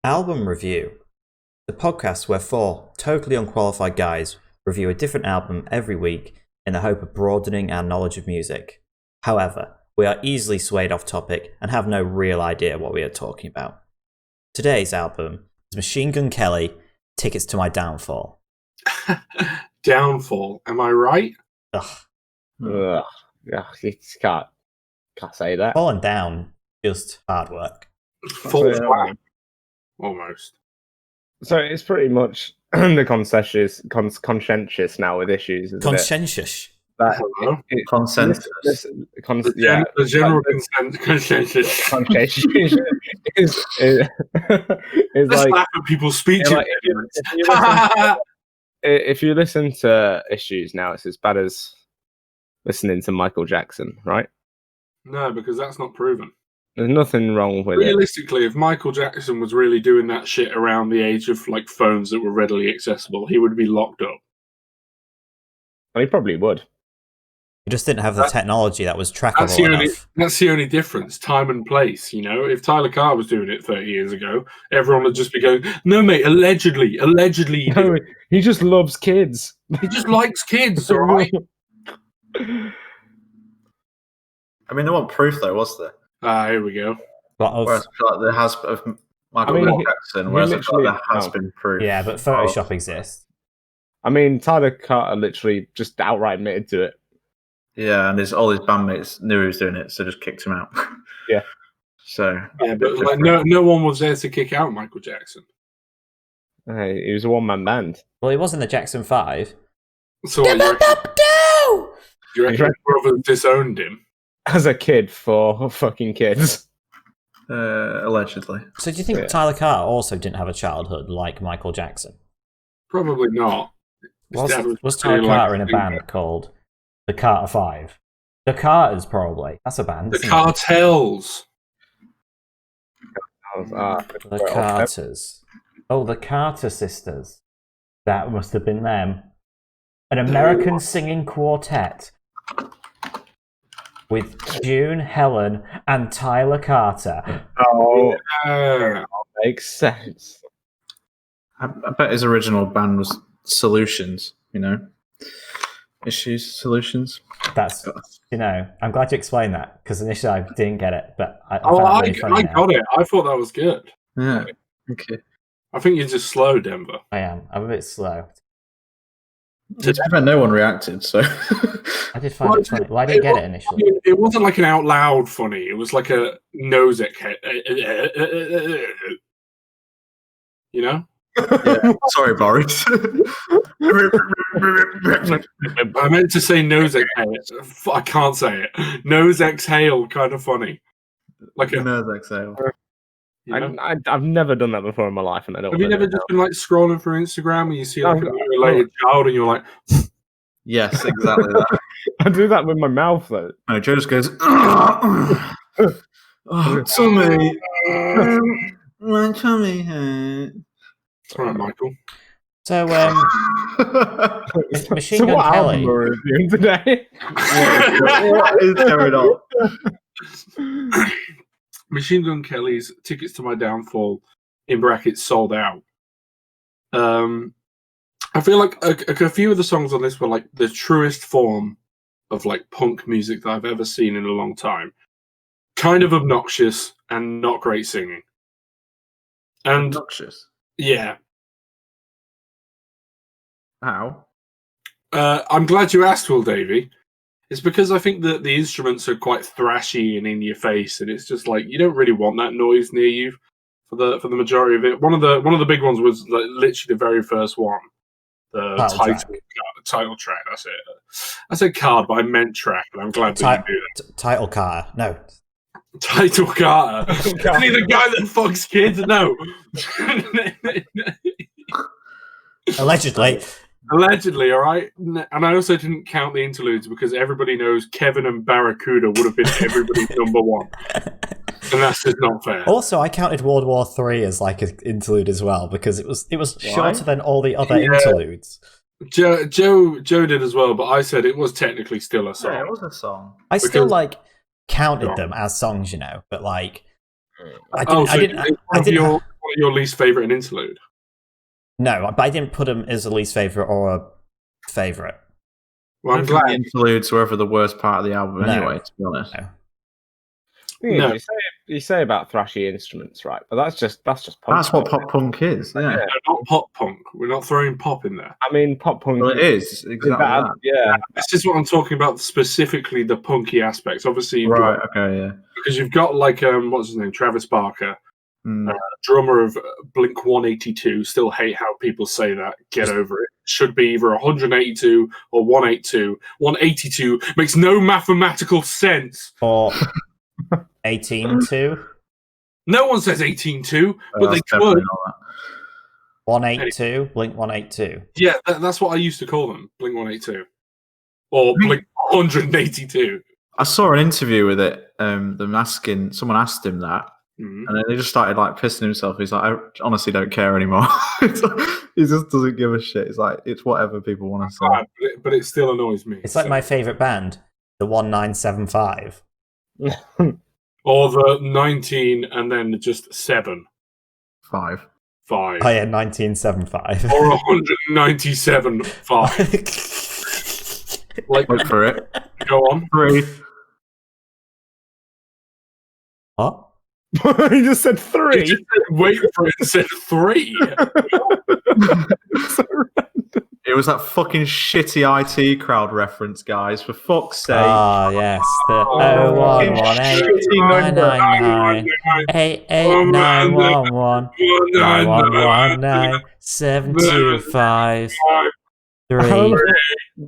Album Review, the podcast where four totally unqualified guys review a different album every week in the hope of broadening our knowledge of music. However, we are easily swayed off topic and have no real idea what we are talking about. Today's album is Machine Gun Kelly, Tickets to My Downfall. Downfall, am I right? Ugh. Ugh. Yeah, you just can't say that. Falling down, just hard work. Fall flat. Almost. So it's pretty much the conscientious now with issues, isn't Conscientious. it? Consensus. The general consensus. Conscientious is Let's like, laugh at people's speech. like if you listen to issues now, it's as bad as listening to Michael Jackson, right? No, because that's not proven. There's nothing wrong with it. Realistically, if Michael Jackson was really doing that shit around the age of like phones that were readily accessible, he would be locked up. And he probably would. You just didn't have the technology that was trackable enough. That's the only difference, time and place, you know? If Tyler Carr was doing it 30 years ago, everyone would just be going, no, mate, allegedly. No, he just loves kids. He just likes kids, all right? I mean, there wasn't proof, though, was there? Here we go. Whereas I feel like there has of Michael Jackson, whereas I feel like there has been proof. Yeah, but Photoshop exists. I mean, Tyler Carter literally just outright admitted to it. Yeah, and all his bandmates knew he was doing it, so just kicked him out. Yeah. So. Yeah, but like, no one was there to kick out Michael Jackson. Hey, he was a one-man band. Well, he was in the Jackson 5. So what, you reckon his brother disowned him? As a kid for fucking kids. Allegedly. So do you think Tyler Carter also didn't have a childhood like Michael Jackson? Probably not. Was Tyler Carter in a band called the Carter 5? The Carters, probably. That's a band. The Cartels. The Carters. Oh, the Carter sisters. That must have been them. An American singing quartet with June, Helen, and Tyler Carter. Oh, Yeah. makes sense. I bet his original band was Solutions, you know? Issues, Solutions. That's, I'm glad you explained that, because initially I didn't get it, but I Oh, found I it really funny now. got it. I thought that was good. Yeah. Okay. I think you're just slow, Denver. I am. I'm a bit slow. To be fair, no one reacted, so. I did find it funny. Well, I didn't get it initially. It wasn't like an out loud funny. It was like a nose you know? Yeah. Sorry, Boris. I meant to say nose exhale. I can't say it. Nose exhale, kind of funny. Like a Nose exhale. you know? I've never done that before in my life, and I don't. Have you never just been like scrolling through Instagram and you see like a related child and you're like, Yes, exactly that. I do that with my mouth though. No, Joe just goes, oh, tummy. My tummy hurt. all right, Michael. So, Machine So Gun what Kelly. album are we reviewing today? What is going on? Machine Gun Kelly's Tickets to My Downfall in brackets sold out. I feel like a few of the songs on this were like the truest form of like punk music that I've ever seen in a long time. Kind of obnoxious and not great singing. And Obnoxious. yeah, How? I'm glad you asked, Will Davey. It's because I think that the instruments are quite thrashy and in your face, and it's just like you don't really want that noise near you for the majority of it. One of the big ones was like, literally the very first one, the title track. That's it. I said card, but I meant track, and I'm glad that you do that. Title Carter. No. Title Carter. Isn't he the guy that fucks kids? No. Allegedly. Allegedly, all right? And I also didn't count the interludes because everybody knows Kevin and Barracuda would have been everybody's number one. And that's just not fair. Also, I counted World War III as like an interlude as well because it was shorter than all the other interludes. Joe did as well, but I said it was technically still a song. Yeah, it was a song. I still like counted them as songs, but like I didn't. One your least favorite in interlude? No, but I didn't put them as a least favorite or a favorite. Well, I I'm don't think glad. the interludes were ever the worst part of the album No. anyway, to be honest. No. No. You say about thrashy instruments, right? But that's just pop. That's what pop punk is, yeah. No, not pop punk. We're not throwing pop in there. I mean, pop punk. Well, it is exactly that. Yeah. This is what I'm talking about, specifically the punky aspects. Obviously, you've Right, got, okay, yeah. because you've got like what's his name, Travis Barker, Mm. drummer of Blink 182. Still hate how people say that. Get over it. Should be either 182 or 182. 182 makes no mathematical sense. Or 18-2, No one says 18-2, but they That's definitely could. not that. 182, Blink 182. Yeah, that's what I used to call them, Blink 182. Or Blink 182. I saw an interview with it. Someone asked him that, Mhm. and then he just started like pissing himself. He's like, I honestly don't care anymore. He just doesn't give a shit. It's like it's whatever people want to say. Ah, but it still annoys me. It's like my favorite band, the 1975. Or the 19 and then just 7. 5. 5. Oh yeah, 1975. Or 197 5. Like, Wait for it. go on. 3. What? You just said You 3. just said wait for it and said 3. It was that fucking shitty IT crowd reference, guys. For fuck's sake. Ah, yes. The Oh, 0118 999 9119 725 3.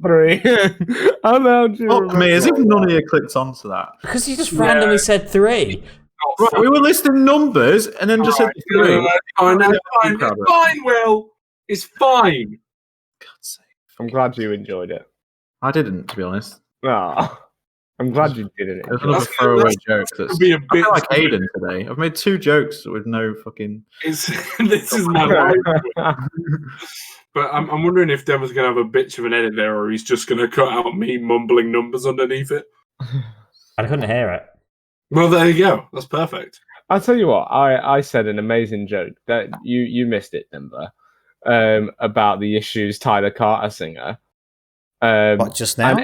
3. How loud do you Fuck me, as if remember? none of you clicked onto that. Because you just randomly said 3. Right, we were listing numbers and then just said 3. It's fine, Will. It's fine. God's sake. I'm glad you enjoyed it. I didn't, to be honest. Oh, I'm glad you didn't. It was enjoy another That's- throwaway that's joke. That's, be a I bit feel like Aidan today. I've made 2 jokes with no fucking. This is my life. But I'm wondering if Devin's going to have a bitch of an edit there, or he's just going to cut out me mumbling numbers underneath it. I couldn't hear it. Well, there you go. That's perfect. I'll tell you what. I said an amazing joke that you missed it, Denver, about the issues Tyler Carter singer. What, just now?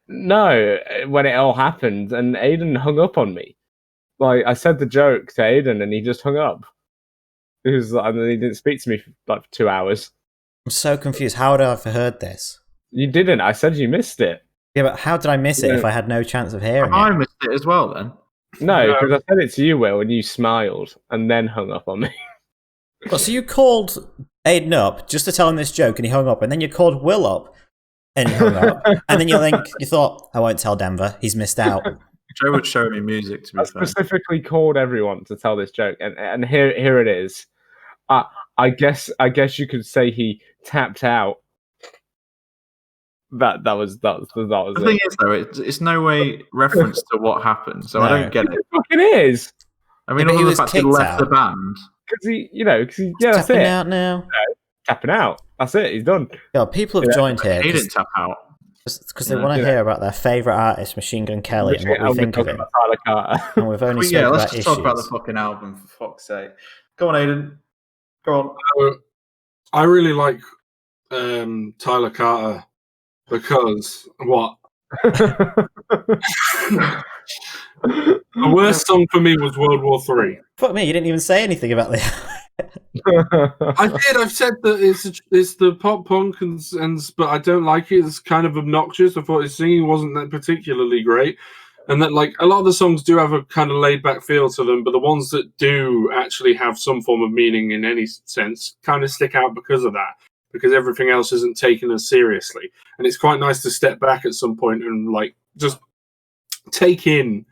No, when it all happened, and Aidan hung up on me. Like I said the joke to Aidan, and he just hung up. He was like, and then he didn't speak to me for like 2 hours. I'm so confused. How would I have heard this? You didn't. I said you missed it. Yeah, but how did I miss it if I had no chance of hearing I it? missed it as well then. No, No. because I said it to you, Will, and you smiled and then hung up on me. Well, so you called Aidan up just to tell him this joke and he hung up, and then you called Will up and he hung up, and then you thought, I won't tell Denver, he's missed out. Joe would show me music, to I be fair. specifically called everyone to tell this joke, and here it is. I guess you could say he tapped out. That was The it. thing is, though, it's no way reference to what happened, so I No. don't get it. It fucking is. I mean, Yeah, but he other than was the fact he kicked left the out. band. Because that's Tapping it. out now. Tapping out. That's it. He's done. Yeah, people have Yeah. joined here He didn't tap out. because they Yeah. want to Yeah. hear about their favourite artist, Machine Gun Kelly, and what we we're think of talking him. about Tyler Carter. And we've only But spoken yeah, let's about just talk about the issues. fucking album, for fuck's sake. Go on, Aidan. Go on. I really like Tyler Carter because what? The worst song for me was World War III. Fuck me, you didn't even say anything about the. I did. I've said that it's the pop punk and but I don't like it. It's kind of obnoxious. I thought his singing wasn't that particularly great, and that like a lot of the songs do have a kind of laid back feel to them, but the ones that do actually have some form of meaning in any sense kind of stick out because of that. Because everything else isn't taken as seriously, and it's quite nice to step back at some point and like just take in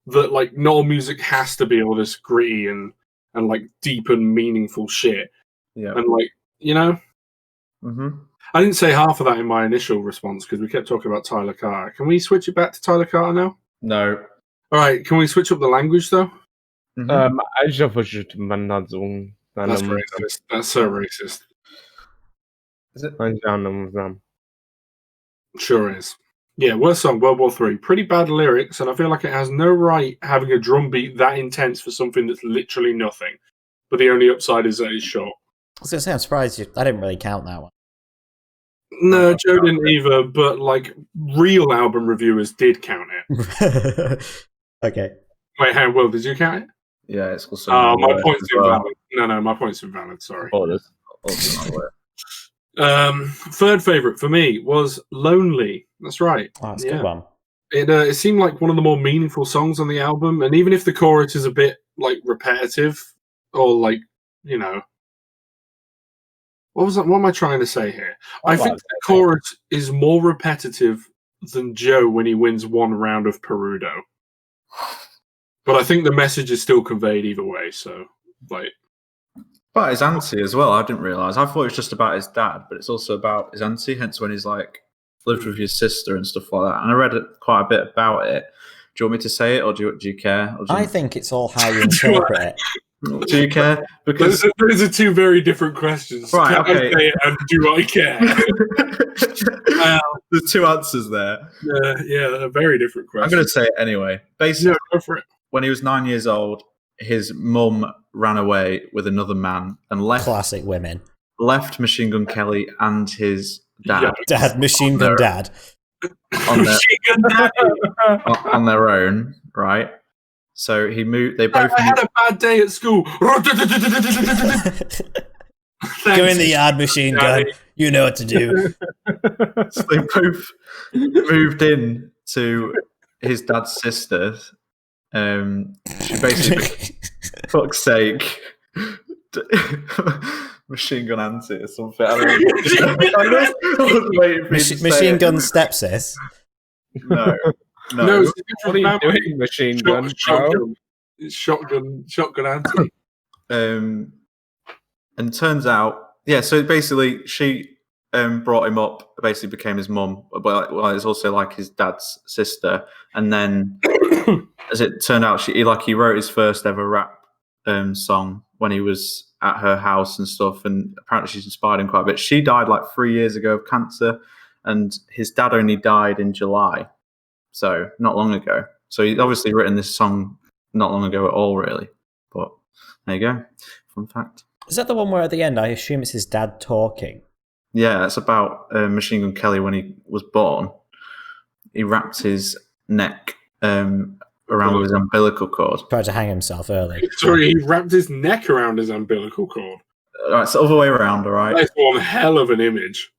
that like no music has to be all this gritty and like deep and meaningful shit. Yeah. And like, you know, Mm-hmm. I didn't say half of that in my initial response because we kept talking about Tyler Carter. Can we switch it back to Tyler Carter now? No. All right, can we switch up the language though? Mhm. That's racist. That's so racist. Is it? Sure is. Yeah, worst song, World War III. Pretty bad lyrics, and I feel like it has no right having a drum beat that intense for something that's literally nothing. but the only upside is that it's short. I was going to say, I'm surprised I didn't really count that one. No, Joe didn't either, but like real album reviewers did count it. Okay. Wait, hey, Will, did you count it? Yeah, it's also. Oh, my point's invalid. No, my point's invalid. Sorry. Third favorite for me was "Lonely." That's right. Oh, that's a good one. It seemed like one of the more meaningful songs on the album, and even if the chorus is a bit like repetitive or like what am I trying to say here? I think the chorus is more repetitive than Joe when he wins one round of Perudo. But I think the message is still conveyed either way, so like But his auntie as well, I didn't realise. I thought it was just about his dad, but it's also about his auntie, hence when he's like lived with his sister and stuff like that. And I read quite a bit about it. Do you want me to say it, or do you care? I think it's all how you interpret it. Do you care? Because those are two very different questions. Right, Can okay. I say it and do I care? There's two answers there. Yeah, they're very different questions. I'm going to say it anyway. Basically, Yeah, go for it. when he was 9 years old, his mum ran away with another man and left Classic women. Machine Gun Kelly and his dad Dad, Machine Gun Dad. on their own, right? So he moved. They both. I had a bad day at school. Go in the yard, Machine Gun. You know what to do. So they both moved in to his dad's sister. She basically, fuck's sake, Machine Gun Auntie or something. I was waiting for you to Machine say Gun it. Stepsis. No, No. it's a What are different you family. doing, Machine Gun? Joe? It's shotgun auntie. And turns out, yeah. So basically, she brought him up. Basically, became his mum. But it's also like his dad's sister. And then, as it turned out, he wrote his first ever rap song when he was at her house and stuff. And apparently, she's inspired him quite a bit. She died like 3 years ago of cancer, and his dad only died in July, so not long ago. So he's obviously written this song not long ago at all, really. But there you go, fun fact. Is that the one where at the end, I assume it's his dad talking? Yeah, it's about Machine Gun Kelly when he was born. He wrapped his neck around with his umbilical cord. Tried to hang himself early. Sorry, he wrapped his neck around his umbilical cord. All right, it's the other way around, all right? That's one hell of an image.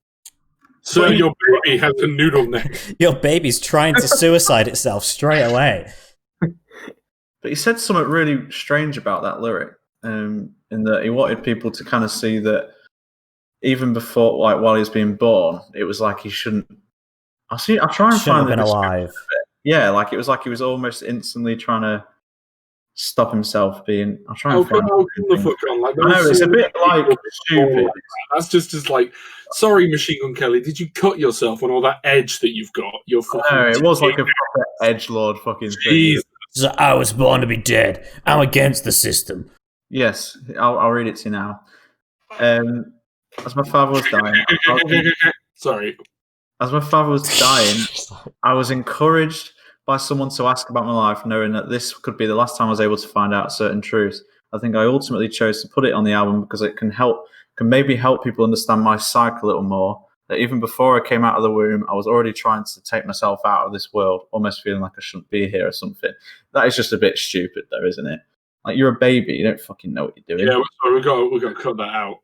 So your baby has a noodle neck. Your baby's trying to suicide itself straight away. But he said something really strange about that lyric, in that he wanted people to kind of see that even before, like while he was being born, it was like he shouldn't. I'll try and Shouldn't find have been the alive. Yeah, like it was almost instantly trying to stop himself being. I'll try Oh, and find. come the fuck on! Like, I know it's a bit like stupid. That's just as like, sorry, Machine Gun Kelly, did you cut yourself on all that edge that you've got? You're fucking. No, it was like a proper edgelord fucking thing. Jeez. So I was born to be dead. I'm against the system. Yes, I'll read it to you now. As my father was dying, Sorry. As my father was dying, I was encouraged by someone to ask about my life, knowing that this could be the last time I was able to find out certain truths. I think I ultimately chose to put it on the album because it can maybe help people understand my psyche a little more. That even before I came out of the womb, I was already trying to take myself out of this world, almost feeling like I shouldn't be here or something. That is just a bit stupid, though, isn't it? Like, you're a baby, you don't fucking know what you're doing. Yeah, sorry, we got to cut that out.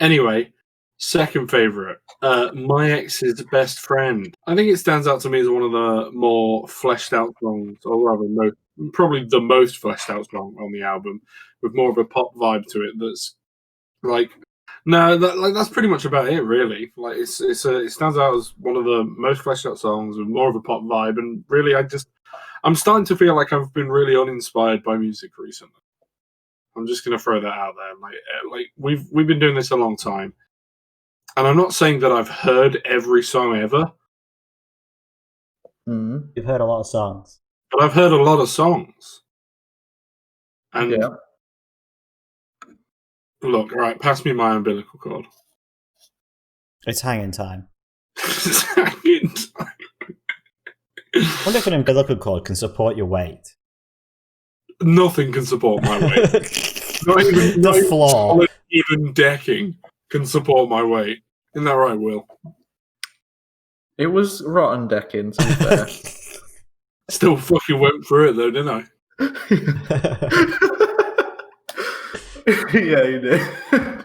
Anyway, second favorite, My Ex's Best Friend. I think it stands out to me as one of the more fleshed out songs, or rather, probably the most fleshed out song on the album, with more of a pop vibe to it. That's like, no, that's pretty much about it, really. Like, it stands out as one of the most fleshed out songs with more of a pop vibe, and really, I'm starting to feel like I've been really uninspired by music recently. I'm just going to throw that out there. Like we've been doing this a long time. And I'm not saying that I've heard every song ever. Mm-hmm. You've heard a lot of songs. But I've heard a lot of songs. And Yeah. Look, all right, pass me my umbilical cord. It's hanging time. Hanging time. I wonder if an umbilical cord can support your weight. Nothing can support my weight. not even floor. solid, even decking can support my weight. Isn't that right, Will? It was rotten decking, to be fair. Still fucking went through it though, didn't I? Yeah, you did.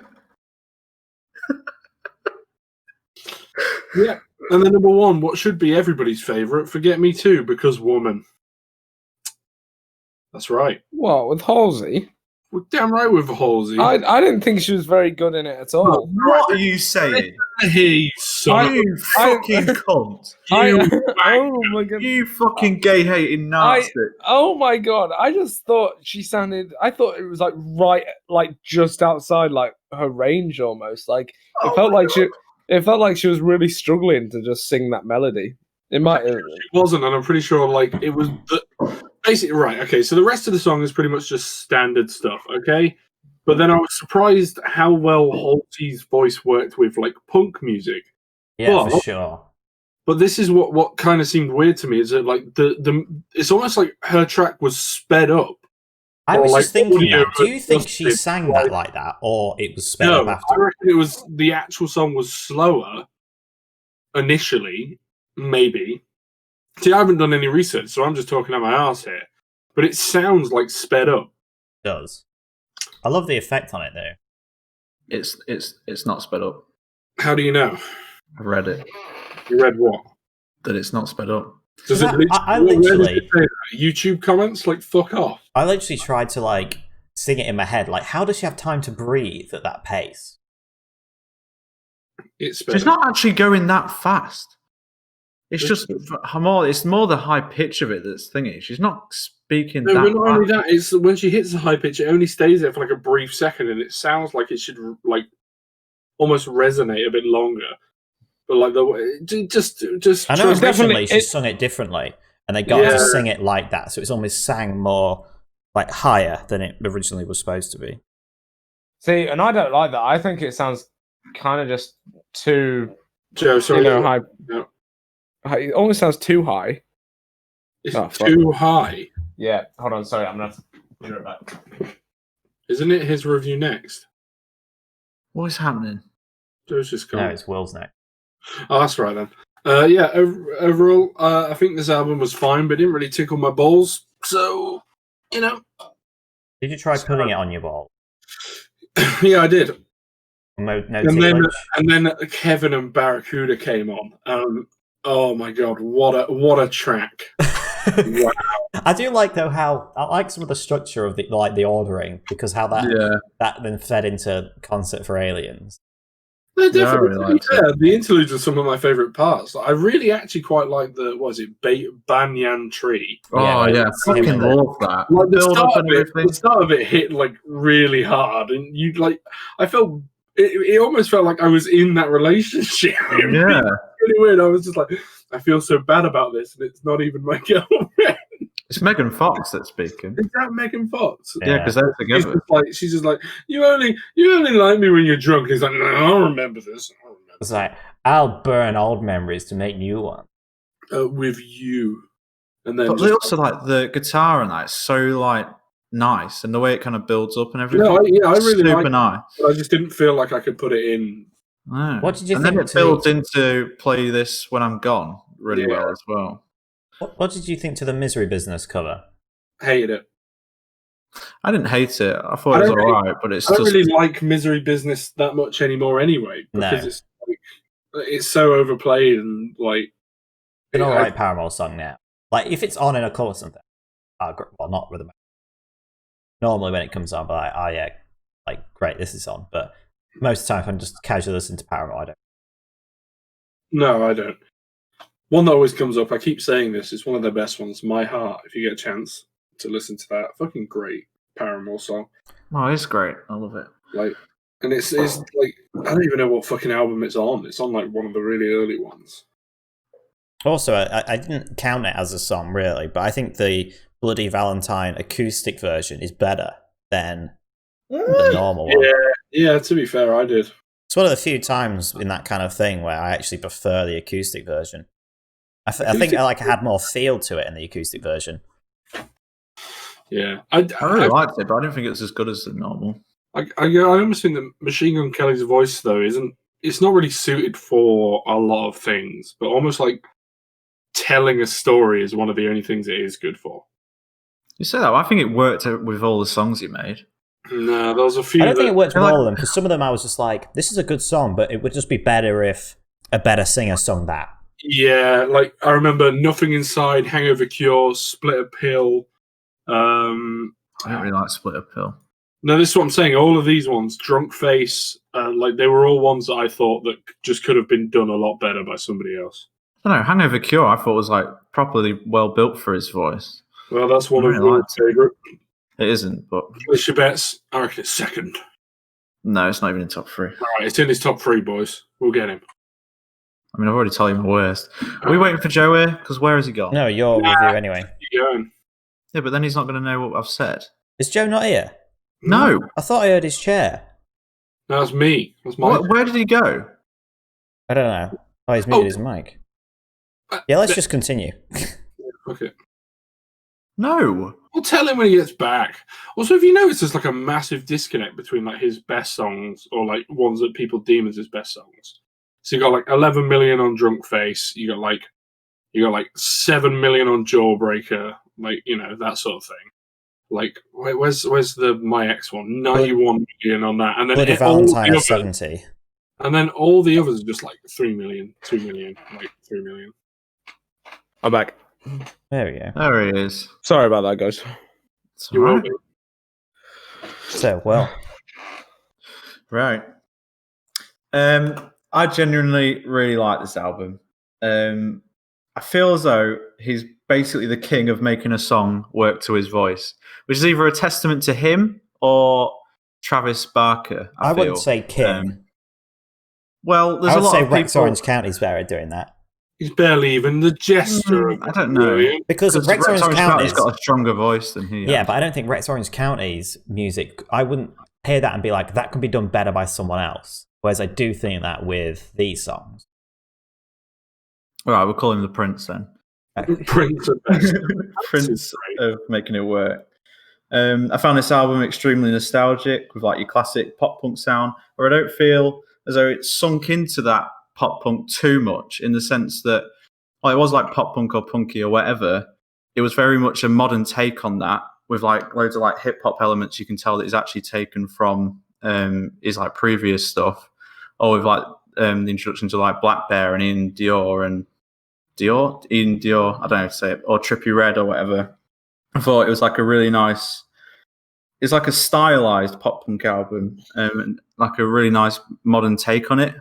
Yeah. And then number 1, what should be everybody's favourite, Forget Me Too, because woman. That's right. What, with Halsey? We're damn right with Halsey. I didn't think she was very good in it at all. What are you saying? Hey, son. You fucking cunt. Oh my god. You fucking gay-hating nasty. Oh my god. I just thought she sounded, I thought it was like right, like just outside like her range almost. Like it felt like she was really struggling to just sing that melody. It might have. It wasn't, and I'm pretty sure like it was basically right. Okay, so the rest of the song is pretty much just standard stuff. Okay, but then I was surprised how well Halsey's voice worked with like punk music. Yeah, for sure. But this is what kind of seemed weird to me is that like the it's almost like her track was sped up. I was just thinking that. Do you was think she adjusted, sang that like that, or it was sped up No, after? I reckon it was the actual song was slower initially, maybe. See, I haven't done any research, so I'm just talking out my arse here. But it sounds like sped up. It does. I love the effect on it though. It's not sped up. How do you know? I read it. You read what? That it's not sped up. Does it? I where does literally- it say that? YouTube comments like fuck off. I literally tried to like sing it in my head. Like, how does she have time to breathe at that pace? It's sped She's up. not actually going that fast. It's just more. It's more the high pitch of it that's thingy. She's not speaking No, that but not only fast. that, it's when she hits a high pitch, it only stays there for like a brief second, and it sounds like it should like almost resonate a bit longer. But like the way, just I know It's definitely- originally she sung it differently, and they got her to sing it like that, so it's almost sang more like higher than it originally was supposed to be. See, and I don't like that. I think it sounds kind of just too, Joe, sorry, high. No. It almost sounds too high. It's Oh, fuck. too high, Yeah, hold on. Sorry, I'm gonna have to be right back. isn't it? His review next. What is happening? Joe's just gone. No, it's Will's next. Oh, that's right then. Yeah, overall, I think this album was fine, but didn't really tickle my balls. So, you know, Did you try putting it on your ball? yeah, I did. No And then, tillage? and then Kevin and Barracuda came on. Oh my god, what a track! Wow. I do like though how I like some of the structure of the ordering, because how that then fed into Concert for Aliens. They're Yeah, I definitely, really to be liked fair, the interludes are some of my favourite parts. I really actually quite like Banyan Tree. Oh yeah, it's him fucking and the- love that. Like the Build start, up and everything. the start of it hit like really hard, and you like. I felt it almost felt like I was in that relationship. It was Yeah, really weird. I was just like, I feel so bad about this, and it's not even my girlfriend. it's Megan Fox that's speaking. Is that Megan Fox? Yeah, because they're together. She's just like, you only like me when you're drunk. And he's like, no, I'll remember this. I'll remember It's like, I'll burn old memories to make new ones. with you. And then But they also like the guitar and that. It's so like nice, and the way it kind of builds up and everything. I really super like. nice. But I just didn't feel like I could put it in. Yeah. What did you and think then it to- builds into Play This When I'm Gone really Yeah. well as well. What did you think to the Misery Business cover? Hated it. I didn't hate it. I thought I it was don't really- alright, but it's I don't just really like Misery Business that much anymore anyway, because No. it's like, it's so overplayed and like. An I- alright Paramore song now. Like, if it's on in a club or something, well, not with them. Normally when it comes on, but oh yeah, like, great, this is on. But most of the time, if I'm just casually listening to Paramore, I don't. No, I don't. One that always comes up, I keep saying this, it's one of their best ones, My Heart, if you get a chance to listen to that. Fucking great Paramore song. oh, it's great. I love it. Like, and it's like, I don't even know what fucking album it's on. It's on like one of the really early ones. Also, I didn't count it as a song, really, but I think the Bloody Valentine acoustic version is better than the normal one. Yeah, to be fair, I did. It's one of the few times in that kind of thing where I actually prefer the acoustic version. I think I had more feel to it in the acoustic version. Yeah, I really liked it, but I didn't think it was as good as the normal. I almost think that Machine Gun Kelly's voice though it's not really suited for a lot of things, but almost like telling a story is one of the only things it is good for. You say that, I think it worked with all the songs he made. No, there was a few. I don't think it worked with like- all of them, because some of them I was just like, this is a good song, but it would just be better if a better singer sung that. Yeah, like I remember Nothing Inside, Hangover Cure, Split a Pill. I don't really like Split a Pill. No, this is what I'm saying. All of these ones, Drunk Face, like they were all ones that I thought that just could have been done a lot better by somebody else. I don't know, Hangover Cure I thought was like properly well built for his voice. Well, that's one I of really my liked it. favourite. It isn't, but Place your bets. I reckon it's second. no, it's not even in top 3. All right, it's in his top 3, boys. We'll get him. I mean, I've already told you my worst. Are we waiting for Joe here? Because where has he gone? No, your review anyway. Keep going. Yeah, but then he's not going to know what I've said. Is Joe not here? No. I thought I heard his chair. No, that's me. That's my. Where did he go? I don't know. Oh, he's muted his mic. Yeah, let's just continue. Okay. No. I'll tell him when he gets back. Also, have you noticed there's like a massive disconnect between like his best songs or like ones that people deem as his best songs? So you got like 11 million on Drunk Face. You got like 7 million on Jawbreaker. Like, you know, that sort of thing. Like, where's the My Ex one? 91 million on that, and then Bloody all the Valentine is others- 70. and then all the others are just like 3 million, 2 million, like 3 million. I'm back. There we go. There he is. Sorry about that, guys. It's You will alright. be. So, well, Right. I genuinely really like this album. I feel as though he's basically the king of making a song work to his voice, which is either a testament to him or Travis Barker. I feel. wouldn't say king. Well, there's I a would lot say of Rex people. Orange County's better at doing that. He's barely even the jester. I don't know. Really. Because Rex Orange County's County's... got a stronger voice than he. Yeah, has. but I don't think Rex Orange County's music, I wouldn't hear that and be like, that can be done better by someone else. Whereas I do think that with these songs. All right, we'll call him the Prince then. Prince of best. Prince of making it work. I found this album extremely nostalgic with like your classic pop punk sound, where I don't feel as though it's sunk into that pop punk too much, in the sense that it was like pop punk or punky or whatever. It was very much a modern take on that, with like loads of like hip hop elements. You can tell that it's actually taken from his like previous stuff, or with like the introduction to like Black Bear and Ian Dior, I don't know how to say it, or Trippie Redd or whatever. I thought it was like a really nice, it's like a stylized pop punk album, and like a really nice modern take on it.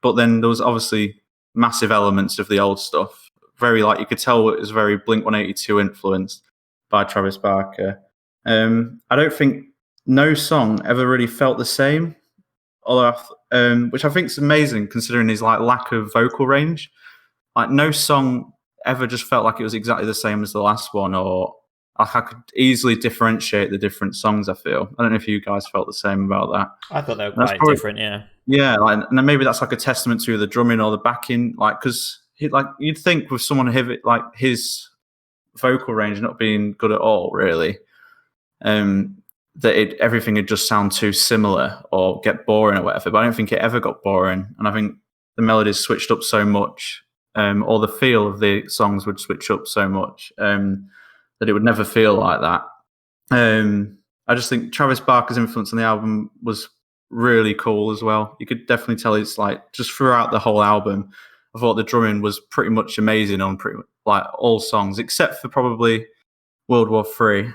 But then there was obviously massive elements of the old stuff. Very like, you could tell it was very Blink-182 influenced by Travis Barker. I don't think no song ever really felt the same, although which I think is amazing considering his like lack of vocal range. Like no song ever just felt like it was exactly the same as the last one, or like I could easily differentiate the different songs. I feel. I don't know if you guys felt the same about that. I thought they were That's quite probably- different, yeah. Yeah, like, and then maybe that's like a testament to the drumming or the backing, like because you'd think with someone like his vocal range not being good at all, really, that everything would just sound too similar or get boring or whatever. But I don't think it ever got boring, and I think the melodies switched up so much, or the feel of the songs would switch up so much that it would never feel like that. I just think Travis Barker's influence on the album was really cool as well. You could definitely tell it's like just throughout the whole album. I thought the drumming was pretty much amazing on pretty much like all songs, except for probably World War III.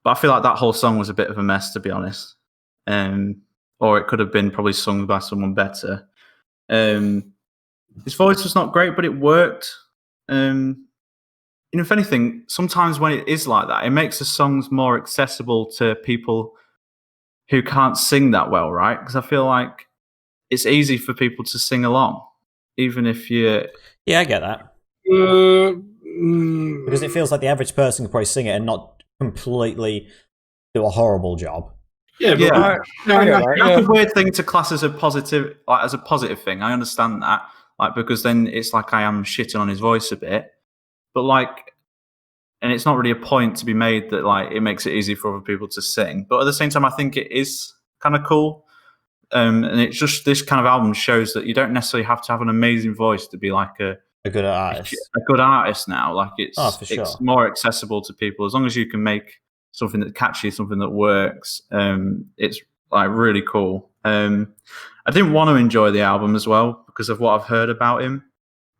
But I feel like that whole song was a bit of a mess, to be honest. Or it could have been probably sung by someone better. His voice was not great, but it worked. If anything, sometimes when it is like that, it makes the songs more accessible to people who can't sing that well, right? Because I feel like it's easy for people to sing along, even if you... Yeah, I get that. Because it feels like the average person can probably sing it and not completely do a horrible job. Yeah, but Yeah. That's That's a weird thing to class as a positive, like as a positive thing. I understand that, like because then it's like I am shitting on his voice a bit. But like, and it's not really a point to be made that like it makes it easy for other people to sing. But at the same time, I think it is kind of cool. And it's just this kind of album shows that you don't necessarily have to have an amazing voice to be like a good artist. A good artist now. Like for sure. It's more accessible to people as long as you can make something that's catchy, something that works. It's like really cool. I didn't want to enjoy the album as well because of what I've heard about him.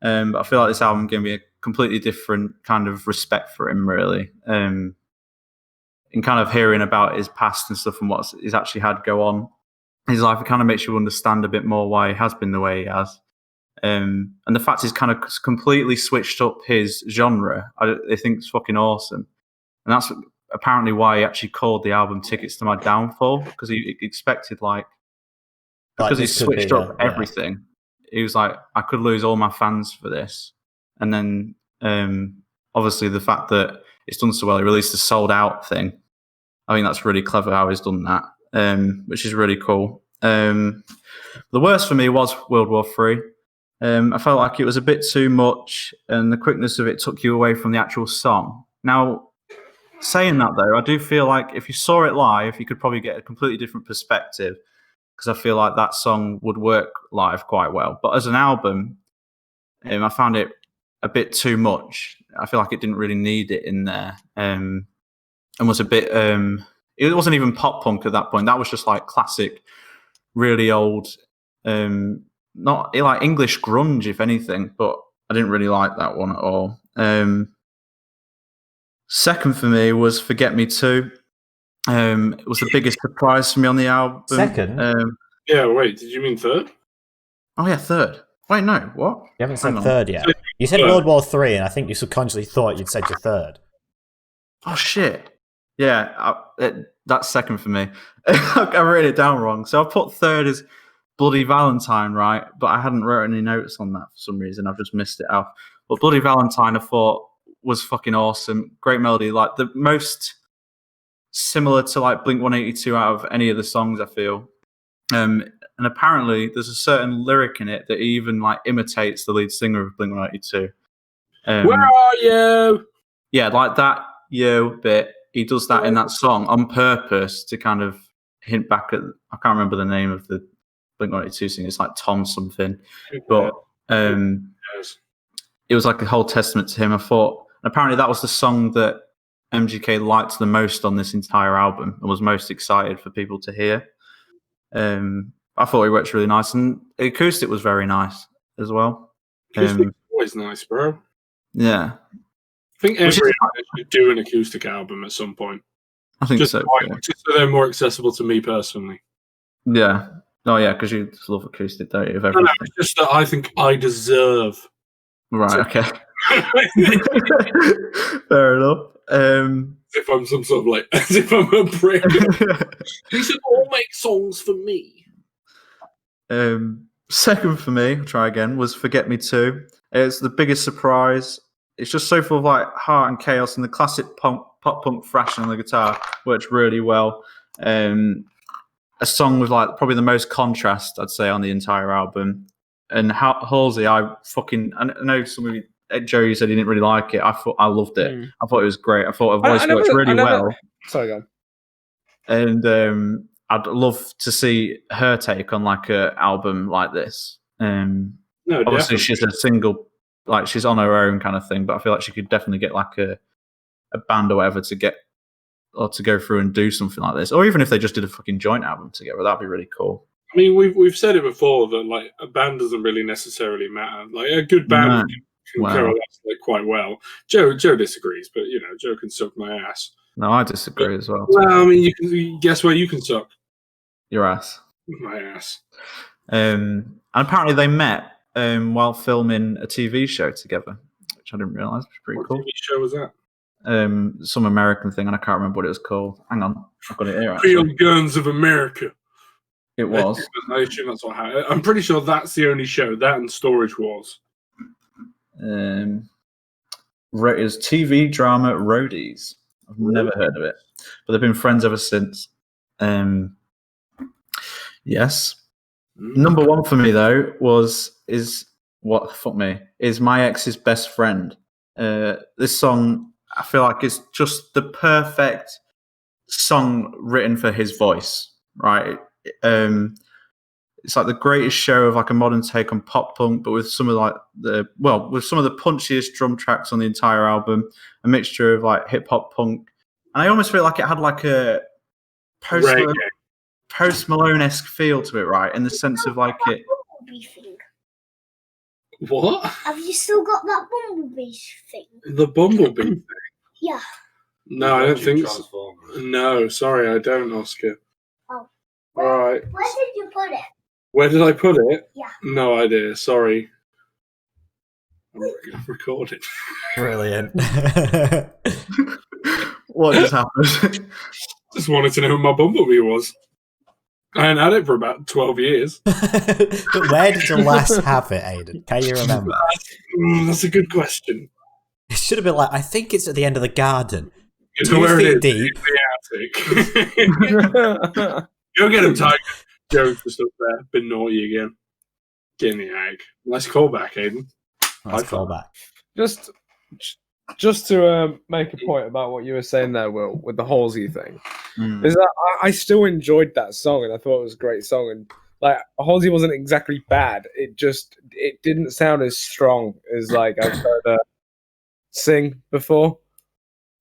But I feel like this album gave me a completely different kind of respect for him, really. In kind of hearing about his past and stuff and what he's actually had go on in his life, it kind of makes you understand a bit more why he has been the way he has. And the fact he's kind of completely switched up his genre, I think it's fucking awesome. And that's apparently why he actually called the album Tickets to My Downfall, because he expected because he switched up everything. He was like, I could lose all my fans for this. And then obviously the fact that it's done so well, he released a sold out thing. I think that's really clever how he's done that, which is really cool. The worst for me was World War III. I felt like it was a bit too much, and the quickness of it took you away from the actual song. Now, saying that though, I do feel like if you saw it live, you could probably get a completely different perspective, because I feel like that song would work live quite well. But as an album, I found it a bit too much. I feel like it didn't really need it in there, and was a bit. It wasn't even pop punk at that point. That was just like classic, really old. Not like English grunge, if anything, but I didn't really like that one at all. Second for me was Forget Me Too. It was the biggest surprise for me on the album. Second? Yeah, wait, did you mean third? Oh yeah, third. Wait, no, what? You haven't said third yet. You said World War III, and I think you subconsciously thought you'd said your third. Oh shit. Yeah, that's second for me. I wrote it down wrong. So I put third as Bloody Valentine, right? But I hadn't wrote any notes on that for some reason. I've just missed it out. But Bloody Valentine, I thought, was fucking awesome. Great melody. Like the most similar to like Blink-182 out of any of the songs, I feel. And apparently there's a certain lyric in it that even like imitates the lead singer of Blink-182. Where are you? Yeah, like that yo bit. He does that in that song on purpose to kind of hint back at, I can't remember the name of the Blink-182 singer. It's like Tom something. But it was like a whole testament to him, I thought. And apparently that was the song that MGK liked the most on this entire album and was most excited for people to hear. I thought it worked really nice, and the acoustic was very nice as well. Acoustic's always nice, bro. Yeah. I think every artist should do an acoustic album at some point. I think just so. Just so they're more accessible to me personally. Yeah. Oh, yeah, because you just love acoustic, don't you? Of no, it's just that I think I deserve. Right, okay. Fair enough. As if I'm some sort of like, as if I'm a prick. You should all make songs for me. Second for me, I'll try again, was Forget Me Too. It's the biggest surprise. It's just so full of like heart and chaos, and the classic pop punk thrashing on the guitar works really well. A song with like probably the most contrast, I'd say, on the entire album. And Halsey, I know some of you, Joe, you said he didn't really like it. I loved it. I thought it was great. I thought her voice works really well. Sorry, go on. And I'd love to see her take on like an album like this. No, obviously definitely. she's a single, like she's on her own kind of thing, but I feel like she could definitely get like a band or whatever to go through and do something like this. Or even if they just did a fucking joint album together, that'd be really cool. I mean, we've said it before that like a band doesn't really necessarily matter. Like a good band can coalesce like quite well. Joe disagrees, but you know, Joe can suck my ass. No, I disagree as well. Well, I mean, you can guess where you can suck your ass. My ass. And apparently they met while filming a TV show together, which I didn't realise was pretty cool. What TV show was that? Some American thing, and I can't remember what it was called. Hang on, I've got it here. Real Guns of America. It was. I assume that's what happened. I'm pretty sure that's the only show. That and Storage Wars. It was TV drama Roadies. I've never heard of it, but they've been friends ever since. Yes. Number one for me though is My Ex's Best Friend. This song I feel like it's just the perfect song written for his voice, right? It's like the greatest show of like a modern take on pop punk, but with some of the punchiest drum tracks on the entire album, a mixture of like hip hop punk, and I almost feel like it had like a Post Malone-esque feel to it, right? In the sense of like it. Bumblebee thing. What? Have you still got that Bumblebee thing? The Bumblebee thing? Yeah. No, I don't think so. No, sorry, I don't, Oscar. Oh. All right. Where did you put it? Where did I put it? Yeah. No idea. Sorry. I'm recording. Brilliant. What just happened? Just wanted to know who my Bumblebee was. I hadn't had it for about 12 years. But where did you last have it, Aidan? Can you remember? That's a good question. It should have been like, I think it's at the end of the garden. You know where it is? Deep. In the attic. Go get him, Tiger. Joe's just up there. Been naughty again. Get in the egg. Nice callback, Aidan. Let's call back. Just to make a point about what you were saying there, Will, with the Halsey thing, is that I still enjoyed that song and I thought it was a great song. And like Halsey wasn't exactly bad. It didn't sound as strong as like I've heard her sing before.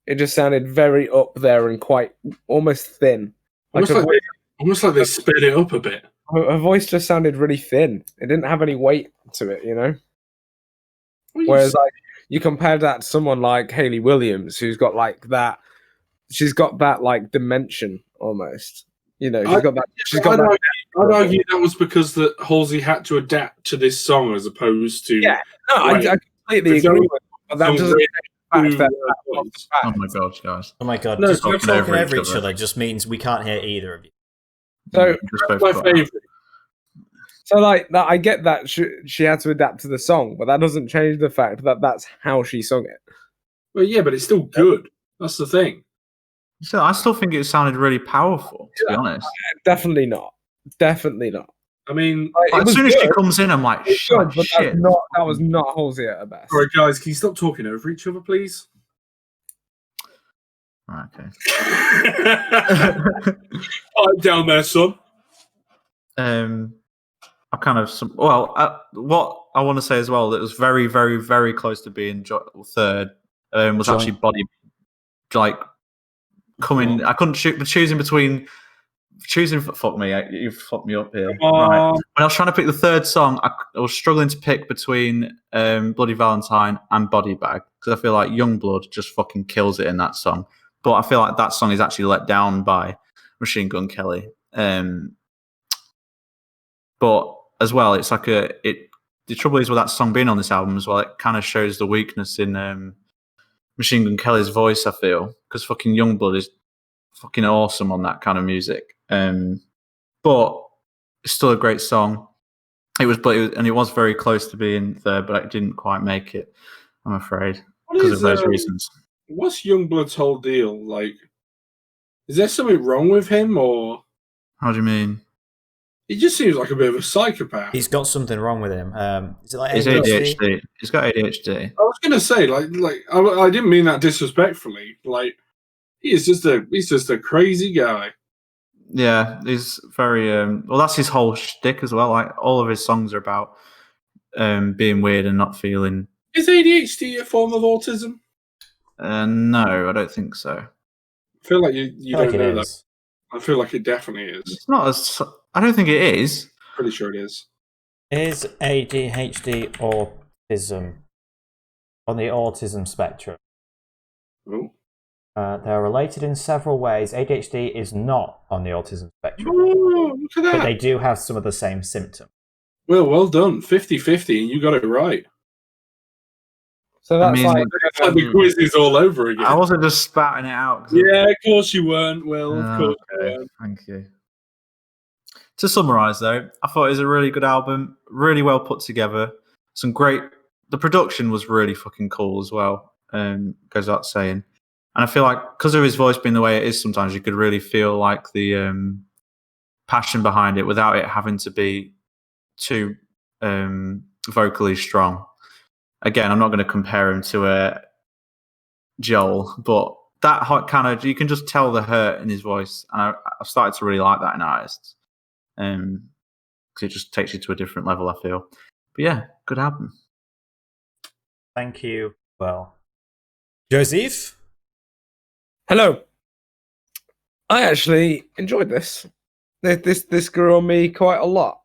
It just sounded very up there and quite almost thin. Almost like they sped it up a bit. Her voice just sounded really thin. It didn't have any weight to it, you know? Whereas like you compare that to someone like Hayley Williams, who's got like that, she's got that like dimension almost. You know, I'd argue that was because that Halsey had to adapt to this song as opposed to. Yeah, no, I completely agree with that. But that doesn't Oh my god, guys! Oh my god! No, just talking talking over each other just means we can't hear either of you. So That's my favourite. So like that, I get that she had to adapt to the song, but that doesn't change the fact that that's how she sung it. Well, yeah, but it's still good. That's the thing. So I still think it sounded really powerful, to be honest. Definitely not. Definitely not. I mean, Like, as soon as she comes in, I'm like, shit. That was not Halsey at her best. all right, guys, can you stop talking over each other, please? Right, okay. Pipe down there, son. I kind of what I want to say as well that was very, very, very close to being third was actually body, like coming. I couldn't choosing between. Fuck me, you fucked me up here. Right. When I was trying to pick the third song, I was struggling to pick between Bloody Valentine and Body Bag because I feel like Youngblood just fucking kills it in that song. But I feel like that song is actually let down by Machine Gun Kelly. But as well, it's like the trouble is with that song being on this album as well, it kind of shows the weakness in Machine Gun Kelly's voice, I feel, because fucking Youngblood is fucking awesome on that kind of music. But it's still a great song. It was very close to being there, but it didn't quite make it, I'm afraid, because of those reasons. What's Youngblood's whole deal? Like, is there something wrong with him, or How do you mean? he just seems like a bit of a psychopath? He's got something wrong with him. Is it like He's ADHD. He's got ADHD. I was gonna say, I didn't mean that disrespectfully. Like, he's just a crazy guy. Yeah, he's very well. That's his whole shtick as well. Like all of his songs are about being weird and not feeling. Is ADHD a form of autism? No, I don't think so. I feel like you don't know that. Is. I feel like it definitely is. It's not as. I don't think it is. Pretty sure it is. Is ADHD autism on the autism spectrum? Oh. They're related in several ways. ADHD is not on the autism spectrum, Oh, look at that. but they do have some of the same symptoms. Well done. 50-50, and you got it right. So that's mean, like It's like the quiz is all over again. I wasn't just spouting it out. Yeah, of course you weren't, Will. Of course you Okay, weren't. thank you. To summarise, though, I thought it was a really good album, really well put together. The production was really fucking cool as well. Goes without saying. And I feel like because of his voice being the way it is, sometimes you could really feel like the passion behind it without it having to be too vocally strong. Again, I'm not going to compare him to Joel, but that kind of, you can just tell the hurt in his voice, and I've started to really like that in artists, because it just takes you to a different level, I feel. But yeah, good album. Thank you. Well, Joseph? Hello. I actually enjoyed this. This grew on me quite a lot.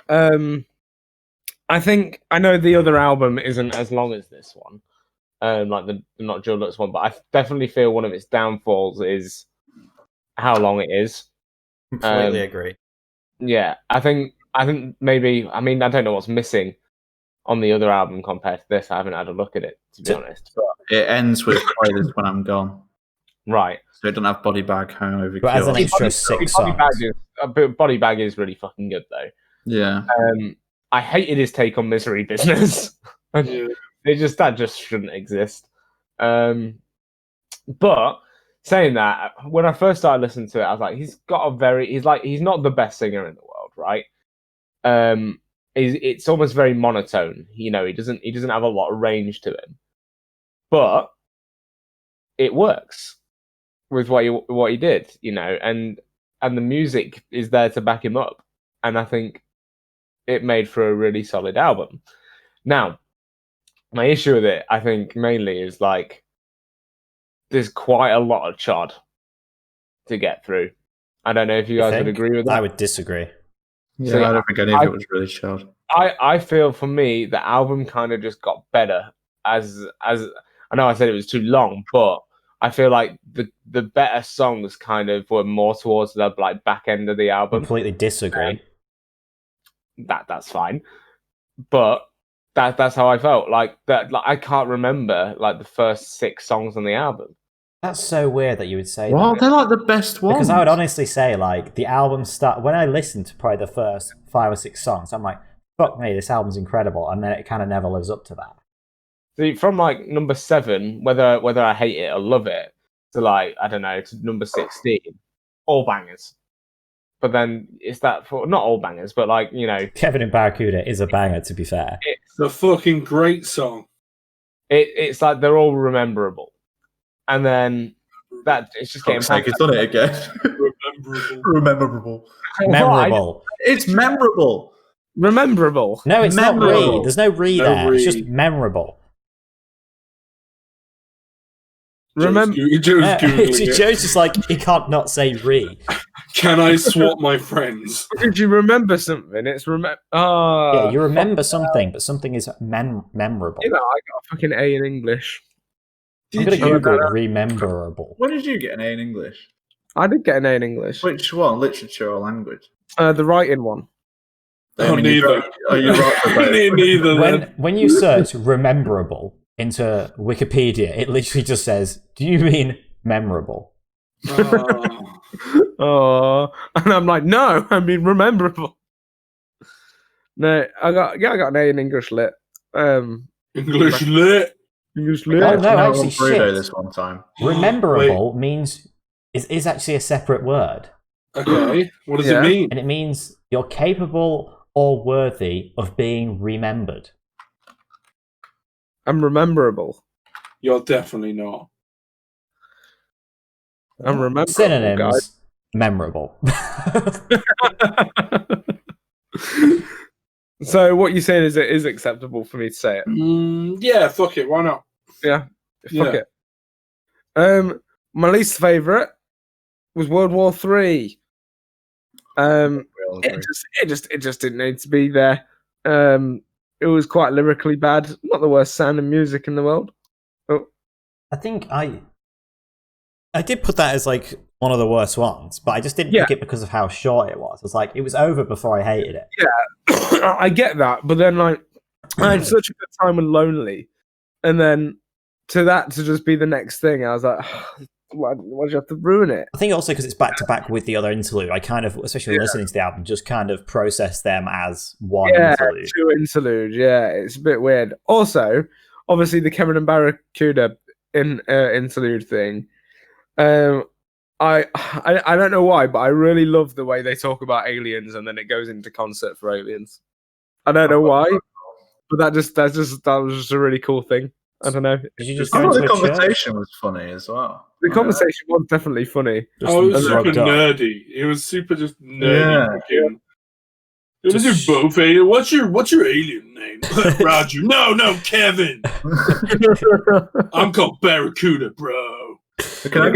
I think I know the other album isn't as long as this one, like the not deluxe one, but I definitely feel one of its downfalls is how long it is. Completely agree. Yeah, I think maybe, I mean, I don't know what's missing on the other album compared to this. I haven't had a look at it, to be honest. But, It ends with "Play This When I'm Gone," right. so it doesn't have "Body Bag," "Hangover," But as an "Cure." extra 6 songs. Body Bag is really fucking good, though. Yeah. I hated his take on Misery Business. Yeah. That just shouldn't exist. But saying that, when I first started listening to it, I was like, he's not the best singer in the world, right? It's almost very monotone. You know, he doesn't have a lot of range to him, but it works with what he did, you know, and the music is there to back him up, and I think it made for a really solid album. Now, my issue with it, I think, mainly is like there's quite a lot of chod to get through. I don't know if you guys would agree with that. I would disagree. Yeah, So, I don't think any of it was really showed. I feel for me the album kind of just got better as I know I said it was too long, but I feel like the better songs kind of were more towards the like back end of the album. Completely disagree. That's fine, but that's how I felt. Like that, like I can't remember like the first 6 songs on the album. That's so weird that you would say Well, that. they're like the best ones. Because I would honestly say, like, the album when I listened to probably the first 5 or 6 songs, I'm like, fuck me, this album's incredible, and then it kind of never lives up to that. See, from like number 7, whether I hate it or love it, to like, I don't know, to number 16, all bangers. But then it's that for not all bangers, but like, you know, Kevin and Barracuda is a banger, to be fair. It's a fucking great song. It's like they're all rememberable, and then that it's just getting. Fuck's sake, it's done it again. Rememberable. Memorable. It's memorable. Rememberable. No, it's not Memorable. re. There's no re No there. re. It's just memorable. Remember. Joe's just like, he can't not say re. Can I swap my friends? Did you remember something? It's Yeah, you remember something, but something is memorable. You know, I got a fucking A in English. I'm going to Google rememberable. What did you get an A in English? I did get an A in English. Which one? Literature or language? The writing one. Oh, neither. Are you right for both? Neither. When you search rememberable into Wikipedia, it literally just says, do you mean memorable? Oh, and I'm like, no, I mean rememberable. No, I got an A in English lit. English lit. English lit. Oh, no, actually, Bruno shit. this one time. Rememberable means is actually a separate word, Okay, what does Yeah. it mean? and it means you're capable or worthy of being remembered. I'm rememberable. You're definitely not. I'm rememberable. Synonyms: guys. memorable. So what you're saying is it is acceptable for me to say it? Yeah, fuck it. Why not? Yeah. Fuck Yeah. it. My least favorite was World War III. It just didn't need to be there. It was quite lyrically bad. Not the worst sounding music in the world. Oh, I think I did put that as like one of the worst ones, but I just didn't Yeah. pick it because of how short it was. It was like it was over before I hated it. I get that, but then like I had such a good time with Lonely, and then to just be the next thing, I was like, why'd you have to ruin it? I think also because it's back to back with the other interlude, I kind of, especially listening to the album, just kind of process them as one interlude. Two interlude. Yeah, it's a bit weird. Also, obviously the Kevin and Barracuda interlude thing. I don't know why, but I really love the way they talk about aliens and then it goes into concert for aliens. I don't know why, but that was just a really cool thing. I don't know. Did you just I go thought into the a church? conversation was funny as well. The conversation was definitely funny. Oh, it was super drugged up. nerdy. It was super just nerdy. Yeah. Freaking. What is your both alien? What's your alien name? Roger. No, Kevin. I'm called Barracuda, bro. Can I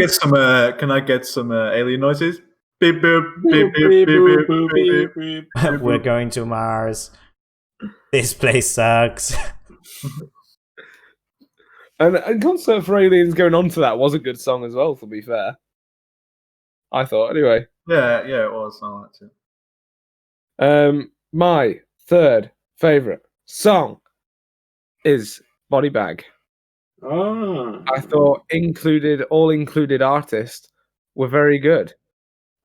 get some alien noises? Beep boop beep beep beep beep beep. We're going to Mars. This place sucks. And Concert for Aliens going on to that was a good song as well, to be fair. I thought, anyway. Yeah, it was. I liked it. My third favourite song is Body Bag. Ah. I thought all included artists were very good.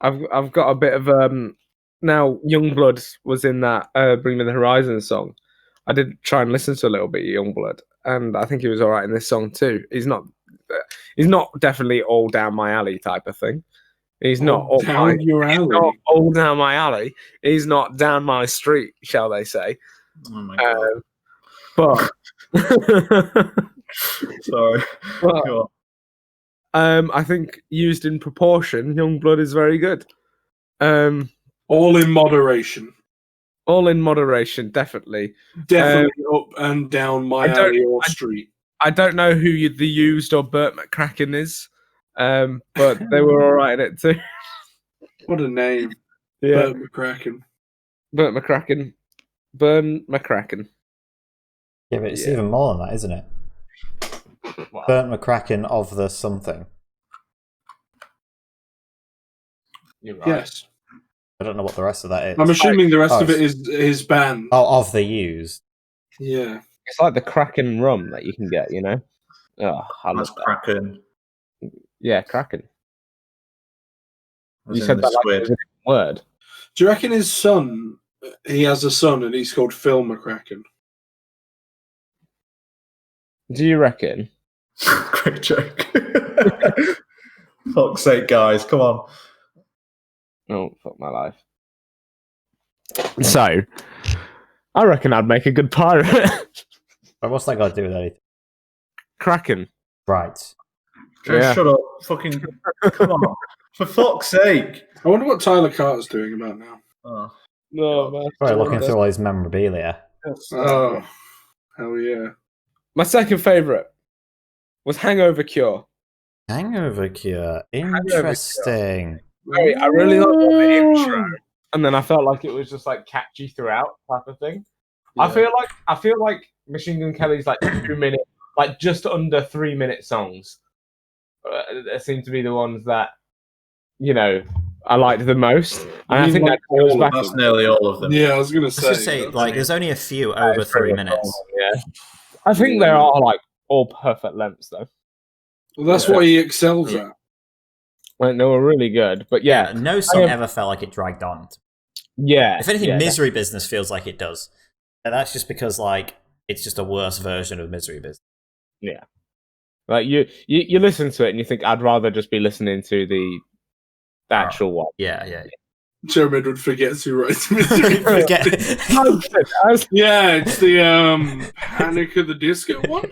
I've got a bit of now Youngblood was in that Bring Me the Horizon song. I did try and listen to a little bit of Youngblood, and I think he was all right in this song too. He's not definitely all down my alley type of thing. He's not all down your alley. not all down my alley. He's not down my street, shall they say? Oh my god! But Sorry. but, Go on. I think used in proportion, Youngblood is very good. All in moderation. All in moderation, definitely. Definitely up and down my alley or street. I don't know who the used or Burt McCracken is, but they were all right in it too. What a name. Yeah, Burt McCracken. Burt McCracken. Burn McCracken. Yeah, but it's even more than that, isn't it? Wow. Burnt McCracken of the something. You're right. Yes. I don't know what the rest of that is. I'm assuming the rest of it is his band. Oh, of the used. Yeah. It's like the Kraken rum that you can get, you know? Oh, I love That's that. cracking. Yeah, Kraken. As You in said the that like squid. it was a different word. Do you reckon he has a son and he's called Phil McCracken? Do you reckon? Great joke. Fuck's sake, guys, come on. Oh, fuck my life. So, I reckon I'd make a good pirate. But what's that got to do with anything? Kraken. Right. Just Yeah. shut up. Fucking come on. For fuck's sake. I wonder what Tyler Carter's doing about now. Oh. No, man. Probably looking through all his memorabilia. Oh, hell yeah. My second favourite was Hangover Cure. Hangover Cure. Cure. Interesting. I really liked the intro, and then I felt like it was just like catchy throughout type of thing. Yeah. I feel like Machine Gun Kelly's like 2 minute, like just under 3 minute songs. They seem to be the ones that I liked the most, and I think that goes back. That's nearly all of them. Yeah, I was going to I was say. just say, like, there's only a few over 3 minutes. Yeah, I think they are like all perfect lengths though. Well, that's what he excels at. Like, they were really good, but yeah, No song ever felt like it dragged on. yeah. If anything, yeah, Misery Business feels like it does. And that's just because, like, it's just a worse version of Misery Business. yeah. Like you listen to it and you think I'd rather just be listening to the actual one. Yeah. Jeremy would forget to write Misery Business. Yeah, it's the Panic at the Disco one.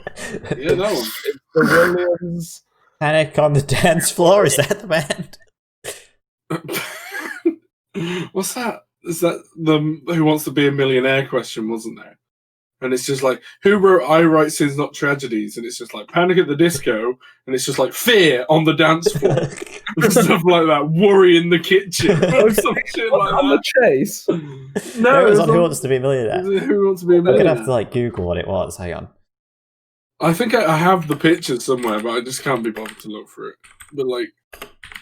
Yeah, that one. The Williams. Panic on the Dance Floor, is that the band? What's that? Is that the Who Wants to Be a Millionaire question, wasn't there? And it's just like, who wrote I Write Sins Not Tragedies? And it's just like Panic at the Disco, and it's just like Fear on the Dance Floor. And stuff like that. Worry in the Kitchen. Or some shit like On that. the Chase. No, it was on on- Who Wants to Be a Millionaire. Who Wants to Be a I'm gonna Millionaire? have to, like, Google what it was. Hang on. I think I have the pictures somewhere, but I just can't be bothered to look for it. But like,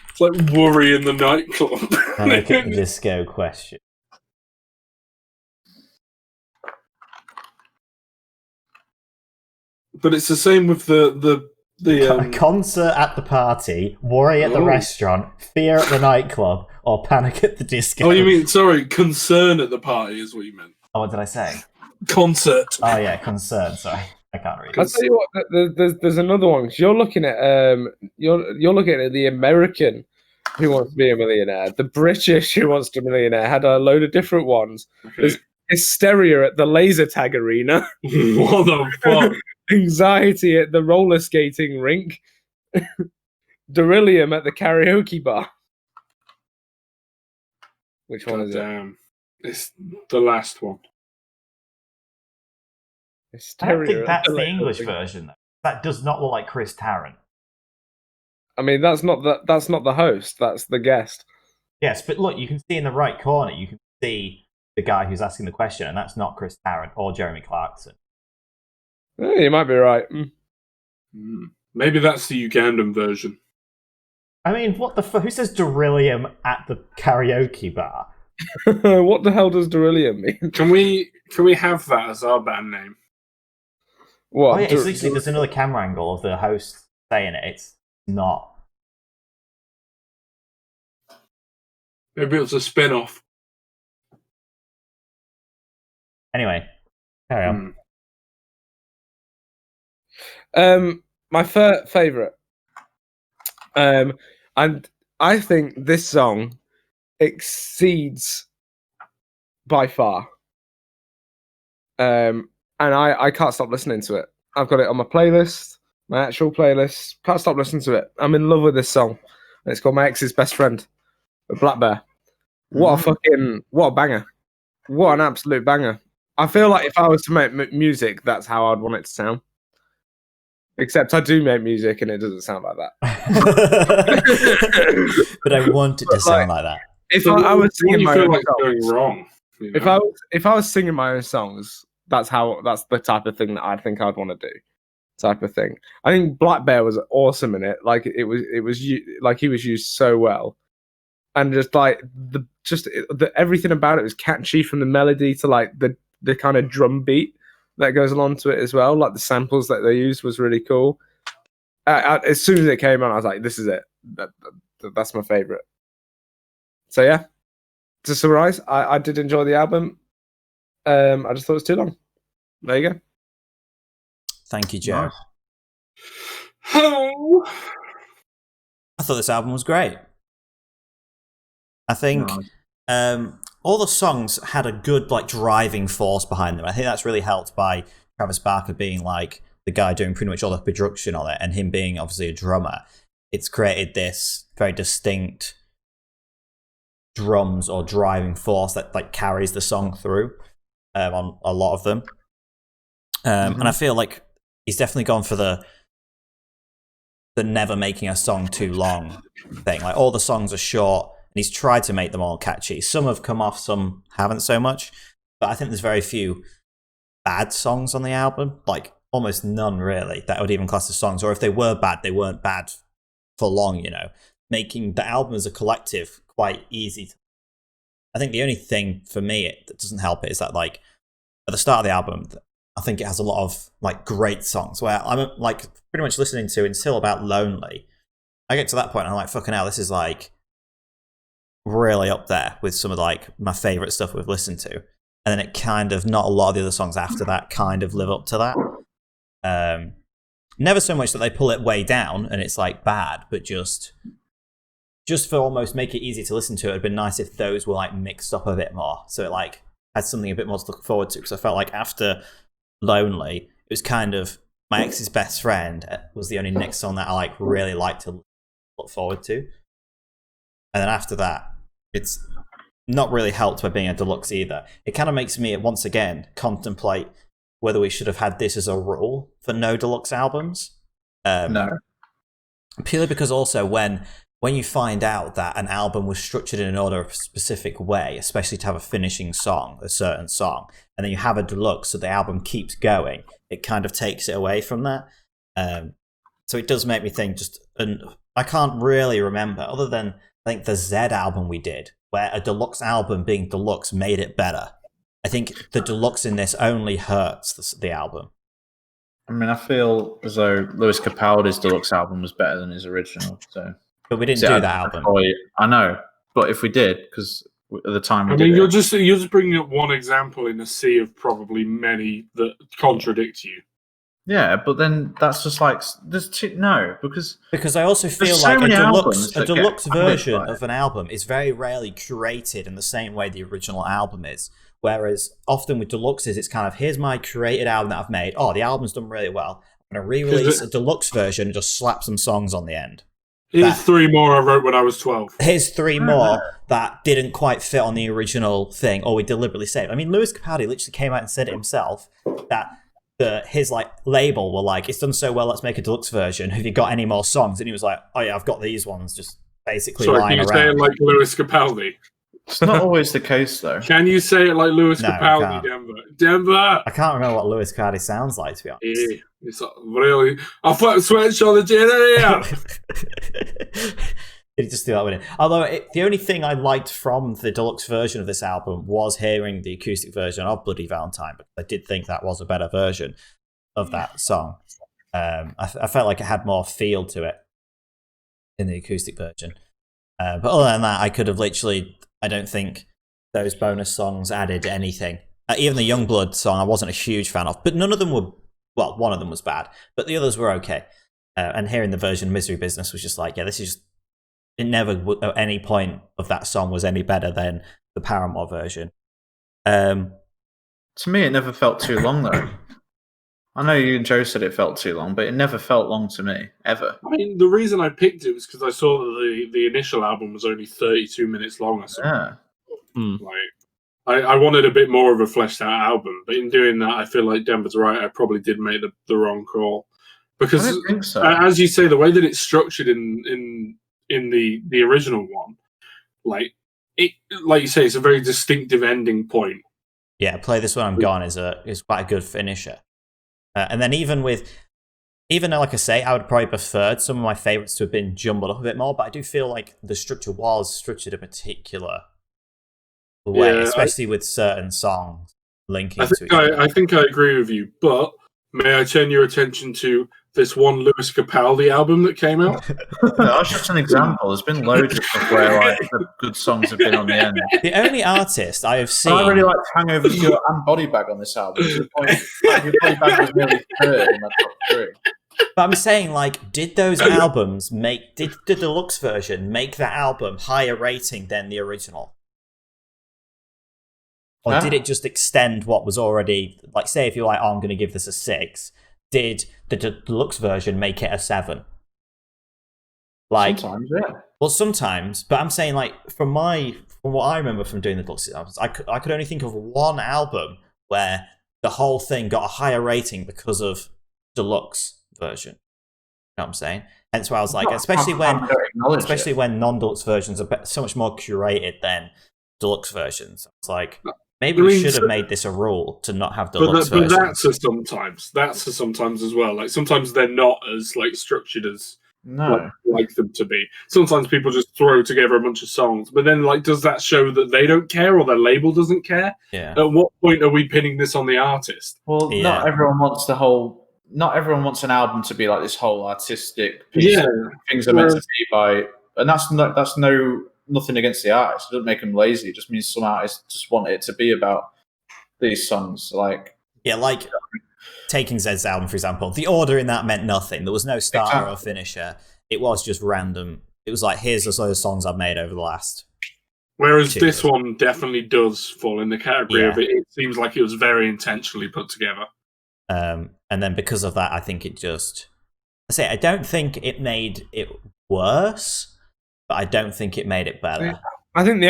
it's like Worry in the Nightclub. Panic at the Disco question. But it's the same with the Concert at the party, Worry at the Oh. restaurant, Fear at the nightclub, or Panic at the Disco. Oh, you mean Concern at the party is what you meant. Oh, what did I say? Concert. Oh yeah, Concern. Sorry, I can't read. I'll tell you what. There's another one. 'Cause you're looking at you're looking at the American Who Wants to Be a Millionaire. The British Who Wants to Be a Millionaire had a load of different ones. Okay. Hysteria at the laser tag arena. What the fuck? Anxiety at the roller skating rink. Beryllium at the karaoke bar. Which one is it? Damn. It's the last one. I don't think Hysteria at that's the Beryllium. English version, though. That does not look like Chris Tarrant. I mean, that's not the host. That's the guest. Yes, but look, you can see in the right corner, you can see the guy who's asking the question, and that's not Chris Tarrant or Jeremy Clarkson. You might be right. Maybe that's the Ugandan version. I mean, what the fuck? Who says Beryllium at the karaoke bar? What the hell does Beryllium mean? Can we have that as our band name? What? Oh, yeah, it's literally, there's another camera angle of the host saying it. It's not. Maybe it was a spin-off. Anyway, carry on. My favorite. And I think this song exceeds by far. And I can't stop listening to it. I've got it on my playlist, my actual playlist. Can't stop listening to it. I'm in love with this song. And it's called My Ex's Best Friend, with Black Bear. What a banger. What an absolute banger. I feel like if I was to make music, that's how I'd want it to sound. Except I do make music and it doesn't sound like that. But I want it to sound like that. If I was singing my own like songs, going wrong. You know? if I was singing my own songs, that's the type of thing that I think I'd want to do. Type of thing. I think Black Bear was awesome in it. Like he was used so well, and just like everything about it was catchy, from the melody to like the kind of drum beat that goes along to it as well. Like the samples that they used was really cool. As soon as it came on, I was like, "This is it. That's my favorite." So yeah, to summarize, I did enjoy the album. I just thought it was too long. There you go. Thank you, Joe. Nice. Oh. I thought this album was great. I think all the songs had a good like driving force behind them. I think that's really helped by Travis Barker being like the guy doing pretty much all the production on it, and him being obviously a drummer. It's created this very distinct drums or driving force that like carries the song through on a lot of them. And I feel like he's definitely gone for the never making a song too long thing. Like all the songs are short, and he's tried to make them all catchy. Some have come off, some haven't so much. But I think there's very few bad songs on the album. Like almost none really that I would even class as songs. Or if they were bad, they weren't bad for long, you know. Making the album as a collective quite easy. I think the only thing for me that doesn't help it is that like at the start of the album, I think it has a lot of like great songs where I'm like pretty much listening to Until About Lonely. I get to that point and I'm like, fucking hell, this is like really up there with some of like my favorite stuff we've listened to. And then it kind of, not a lot of the other songs after that kind of live up to that. Never so much that they pull it way down and it's like bad, but just for almost make it easy to listen to, it'd been nice if those were like mixed up a bit more. So it like had something a bit more to look forward to. Because I felt like after Lonely, it was kind of My Ex's Best Friend was the only next song that I like really liked to look forward to. And then after that, it's not really helped by being a deluxe either. It kind of makes me once again contemplate whether we should have had this as a rule for no deluxe albums. No. Purely because also when you find out that an album was structured in an order of a specific way, especially to have a finishing song, a certain song, and then you have a deluxe so the album keeps going, it kind of takes it away from that. So it does make me think and I can't really remember, other than I think the Z album we did, where a deluxe album being deluxe made it better. I think the deluxe in this only hurts the album. I mean, I feel as though Lewis Capaldi's deluxe album was better than his original. So, but we didn't do that album. I know, but if we did, because at the time we I did mean, it, you're just bringing up one example in a sea of probably many that contradict you. Yeah, but then that's just like no, because I also feel so like many a albums that get deluxe added version by of an album is very rarely curated in the same way the original album is. Whereas often with deluxes, it's kind of, here's my curated album that I've made. Oh, the album's done really well. I'm going to re-release a deluxe version and just slap some songs on the end. Here's 3 more I wrote when I was 12. Here's 3 more that didn't quite fit on the original thing, or we deliberately saved. I mean, Lewis Capaldi literally came out and said it himself that his like label were like, it's done so well, let's make a deluxe version. Have you got any more songs? And he was like, oh yeah, I've got these ones, just basically lying around. Can you say it like Lewis Capaldi? It's not always the case, though. Can you say it like Lewis No, Capaldi, Denver? I can't remember what Lewis Capaldi sounds like, to be honest. Yeah, it's really. I flip switch on the generator. Did he just do that with it? Although the only thing I liked from the deluxe version of this album was hearing the acoustic version of Bloody Valentine, but I did think that was a better version of that song. I felt like it had more feel to it in the acoustic version. But other than that, I could have literally, I don't think those bonus songs added anything. Even the Youngblood song, I wasn't a huge fan of, but none of them were, well, one of them was bad, but the others were okay. And hearing the version Misery Business was just like, yeah, this is just, it never, at any point of that song was any better than the Paramore version. To me, it never felt too long, though. I know you and Joe said it felt too long, but it never felt long to me, ever. I mean, the reason I picked it was because I saw that the initial album was only 32 minutes long or something. Yeah. Like, I wanted a bit more of a fleshed out album, but in doing that, I feel like Denver's right. I probably did make the wrong call. Because, I don't think so. As you say, the way that it's structured in the original one, like you say, it's a very distinctive ending point. Yeah, Play This When I'm Gone is quite a good finisher. And then even though, like I say, I would probably preferred some of my favourites to have been jumbled up a bit more, but I do feel like the structure was structured a particular way, especially with certain songs linking to each other. I think I agree with you, but may I turn your attention to this one Lewis Capaldi album that came out? No, that's just an example. There's been loads of stuff where like the good songs have been on the end. The only artist I have seen... I really liked Hangover and Body Bag on this album. Your Body Bag was nearly third in my top 3. But I'm saying, like, did those albums did the deluxe version make that album higher rating than the original? Or did it just extend what was already, like, say if you're like, oh, I'm going to give this a 6, did the deluxe version make it a 7? Like, sometimes, yeah. Well, sometimes, but I'm saying, like, from what I remember from doing the deluxe albums, I could only think of one album where the whole thing got a higher rating because of deluxe version. You know what I'm saying? Hence why I was like, especially when non-deluxe versions are so much more curated than deluxe versions. It's like, maybe we should have made this a rule to not have deluxe versions. But that's a sometimes as well. Like, sometimes they're not as like structured as like them to be. Sometimes people just throw together a bunch of songs, but then, like, does that show that they don't care or their label doesn't care? Yeah. At what point are we pinning this on the artist? Well, not everyone wants an album to be like this whole artistic piece of things are meant to be by, and that's nothing against the artist. It doesn't make them lazy. It just means some artists just want it to be about these songs. Like, yeah, like taking Zed's album, for example, the order in that meant nothing. There was no starter or finisher. It was just random. It was like, here's the sort of songs I've made over the last. Whereas this one definitely does fall in the category of it. It seems like it was very intentionally put together. And then because of that, I think it just... I don't think it made it worse, but I don't think it made it better. I think the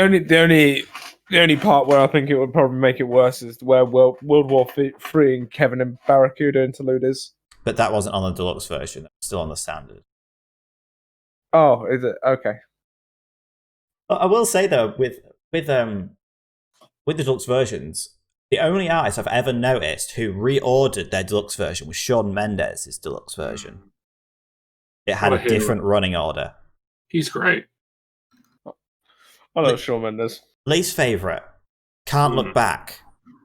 only part where I think it would probably make it worse is where World War III and Kevin and Barracuda interlude is. But that wasn't on the deluxe version. It was still on the standard. Oh, is it? Okay. I will say, though, with the deluxe versions, the only artist I've ever noticed who reordered their deluxe version was Shawn Mendes' deluxe version. It had a different running order. He's great. I love Shawn Mendes. Least favourite, Can't Look Back.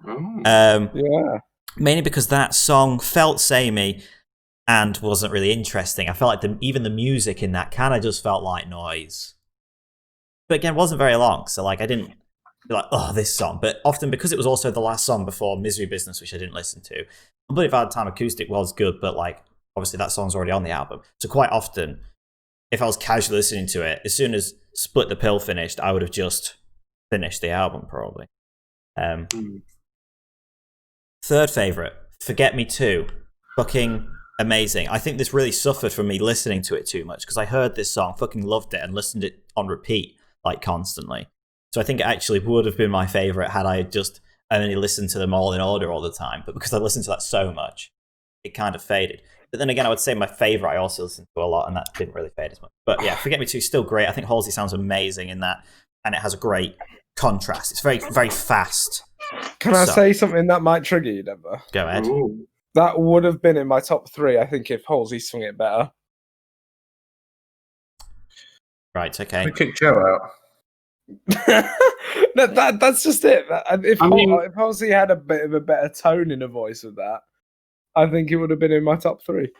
Yeah. Mainly because that song felt samey and wasn't really interesting. I felt like even the music in that kind of just felt like noise. But again, it wasn't very long, so like I didn't be like, oh, this song. But often, because it was also the last song before Misery Business, which I didn't listen to, I believe Hard Time Acoustic was good, but like, obviously that song's already on the album. So quite often, if I was casually listening to it, as soon as Split the Pill finished, I would have just finished the album, probably. Third favourite, Forget Me Too. Fucking amazing. I think this really suffered from me listening to it too much, because I heard this song, fucking loved it, and listened it on repeat, like, constantly. So I think it actually would have been my favourite had I just only listened to them all in order all the time. But because I listened to that so much, it kind of faded. But then again, I would say my favourite I also listened to a lot, and that didn't really fade as much. But yeah, Forget Me Too is still great. I think Halsey sounds amazing in that, and it has a great contrast. It's very, very fast. Can I say something that might trigger you, Deborah? Go ahead. Ooh. That would have been in my top 3, I think, if Halsey swung it better. Right, okay. We kicked Joe out. That's just it. If I mean- if Halsey had a bit of a better tone in a voice with that, I think it would have been in my top 3.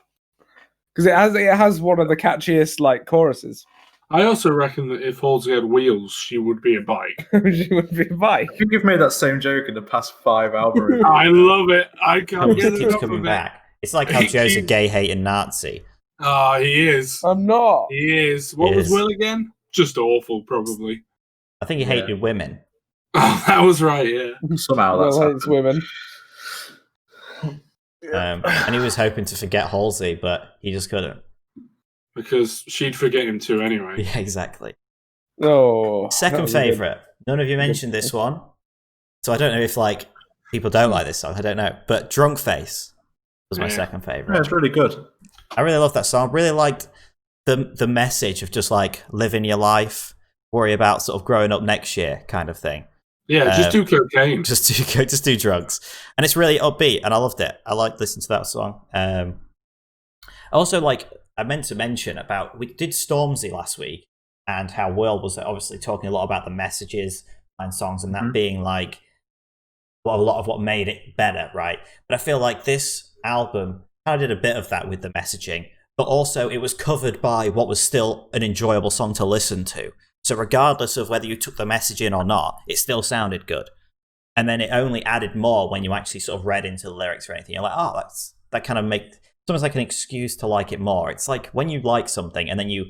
Because it has one of the catchiest like choruses. I also reckon that if Halsey had wheels, she would be a bike. She would be a bike. I think you've made that same joke in the past 5 album reviews. I love it. I can't It get just keeps enough coming of it. back. It's like how Joe's a gay-hating Nazi. Ah, he is. I'm not. He is. What He was is. Will again? Just awful, probably. I think he hated women. Oh, that was right, yeah. Somehow that's Well, it's happened. women. And he was hoping to forget Halsey, but he just couldn't. Because she'd forget him too anyway. Yeah, exactly. Oh, that Second was a good- favourite. None of you mentioned this one. So I don't know if like people don't like this song. I don't know. But Drunk Face was my Yeah. second Yeah, favourite. it's really good. I really love that song. Really liked the message of just like living your life, worry about sort of growing up next year kind of thing. Yeah, just do cocaine. Just do drugs, and it's really upbeat, and I loved it. I liked listening to that song. Also, like I meant to mention about we did Stormzy last week, and how Will was obviously talking a lot about the messages and songs, and that being like well, a lot of what made it better, right? But I feel like this album kind of did a bit of that with the messaging, but also it was covered by what was still an enjoyable song to listen to. So regardless of whether you took the message in or not, it still sounded good. And then it only added more when you actually sort of read into the lyrics or anything. You're like, oh, that kind of makes it's almost like an excuse to like it more. It's like when you like something and then you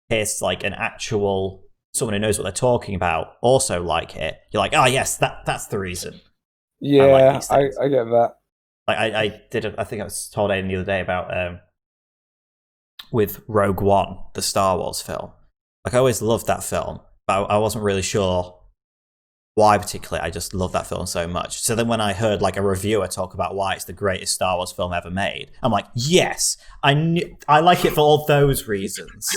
hear like an actual someone who knows what they're talking about also like it. You're like, oh yes, that's the reason. Yeah, these I things. get that. Like I think I was told Aidan the other day about with Rogue One, the Star Wars film. Like I always loved that film, but I wasn't really sure why particularly. I just love that film so much. So then when I heard like a reviewer talk about why it's the greatest Star Wars film ever made, I'm like, yes, I like it for all those reasons.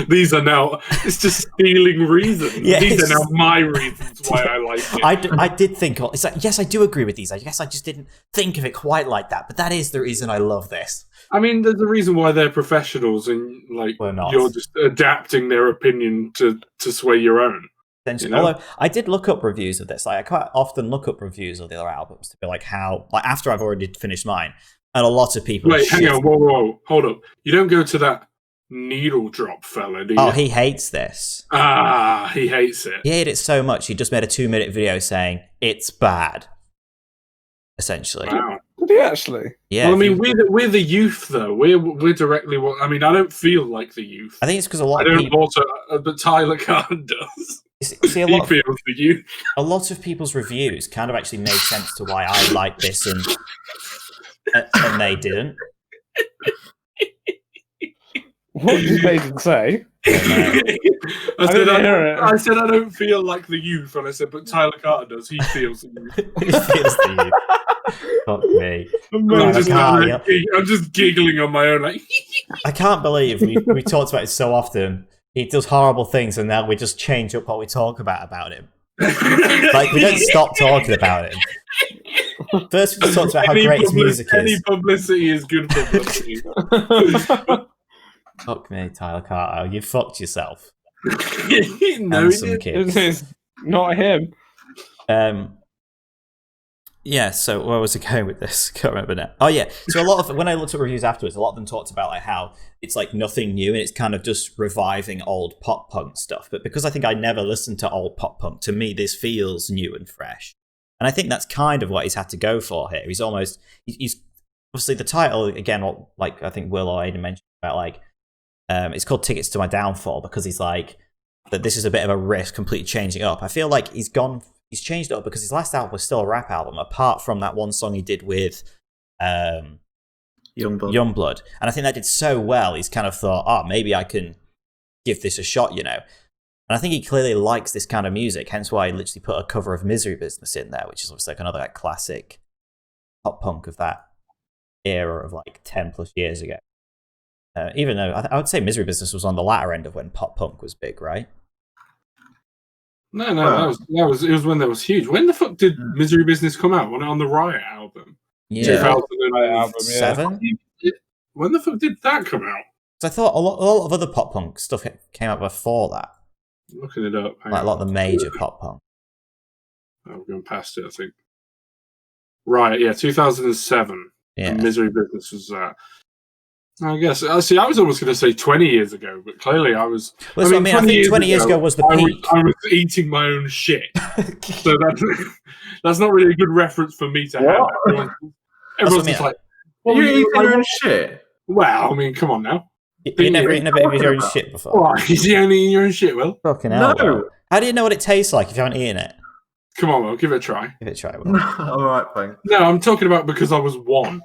These are now, it's just stealing reasons. Yeah, These it's are now just- my reasons why I like it. I did think, it's like, yes, I do agree with these. I guess I just didn't think of it quite like that, but that is the reason I love this. I mean, there's a reason why they're professionals and like We're not. you're just adapting their opinion to sway your own. Essentially. You know? Although I did look up reviews of this. Like I quite often look up reviews of the other albums to be like how, like after I've already finished mine, and a lot of people. Wait, hang on, whoa, hold up. You don't go to that needle drop fella, do you? Oh, he hates this. He hates it. He hated it so much. He just made a 2-minute video saying it's bad. Essentially, Wow. Did he actually? yeah. Well, I if mean, you- we're the youth, though. We're directly what. I mean, I don't feel like the youth. I think it's because a I lot of don't people. also, but Tyler Khan does. See, He feels the youth. a lot of people's reviews kind of actually made sense to why I like this and they didn't. What did Aidan say? I didn't hear it. I said I don't feel like the youth, and I said, but Tyler Carter does. He feels the youth. It feels to you. Fuck me. Amazing. I'm just giggling on my own, like. I can't believe we talked about it so often. He does horrible things, and now we just change up what we talk about him. Like we don't stop talking about him. First, we just talked about how great his music Any is. publicity is good publicity. Fuck me, Tyler Carter. You fucked yourself. No, And he some didn't. kids. It's not him. Yeah, so where was I going with this? Can't remember now. Oh yeah, so a lot of when I looked at reviews afterwards, a lot of them talked about like how it's like nothing new and it's kind of just reviving old pop punk stuff. But because I think I never listened to old pop punk, to me this feels new and fresh. And I think that's kind of what he's had to go for here. He's obviously the title again, like I think Will or Aidan mentioned about like it's called Tickets to My Downfall because he's like that this is a bit of a risk, completely changing it up. I feel like he's changed it up because his last album was still a rap album, apart from that one song he did with Youngblood. And I think that did so well, he's kind of thought, oh, maybe I can give this a shot, you know. And I think he clearly likes this kind of music, hence why he literally put a cover of Misery Business in there, which is obviously like another like, classic pop punk of that era of like 10 plus years ago. Even though I would say Misery Business was on the latter end of when pop punk was big, right? No, it was when that was huge. When the fuck did Misery Business come out? On the Riot album? Yeah. 2007? When the fuck did that come out? So I thought a lot of other pop punk stuff came out before that. Looking it up. Like a lot of the major pop punk. Oh, we're going past it, I think. Right, yeah, 2007. Yeah. And Misery Business was that. I guess. See, I was almost going to say 20 years ago, but clearly I was. Well, I think 20 years ago was the peak. I was eating my own shit. So that's not really a good reference for me to have. Everyone's just like, well, you eating your own shit? Well, I mean, come on now. You've never eaten a bit of your own shit before? What? Is you only eating your own shit, Will? Fucking hell. No. How do you know what it tastes like if you haven't eaten it? Come on, Will, give it a try. Give it a try, Will. All right, thanks. No, I'm talking about because I was one.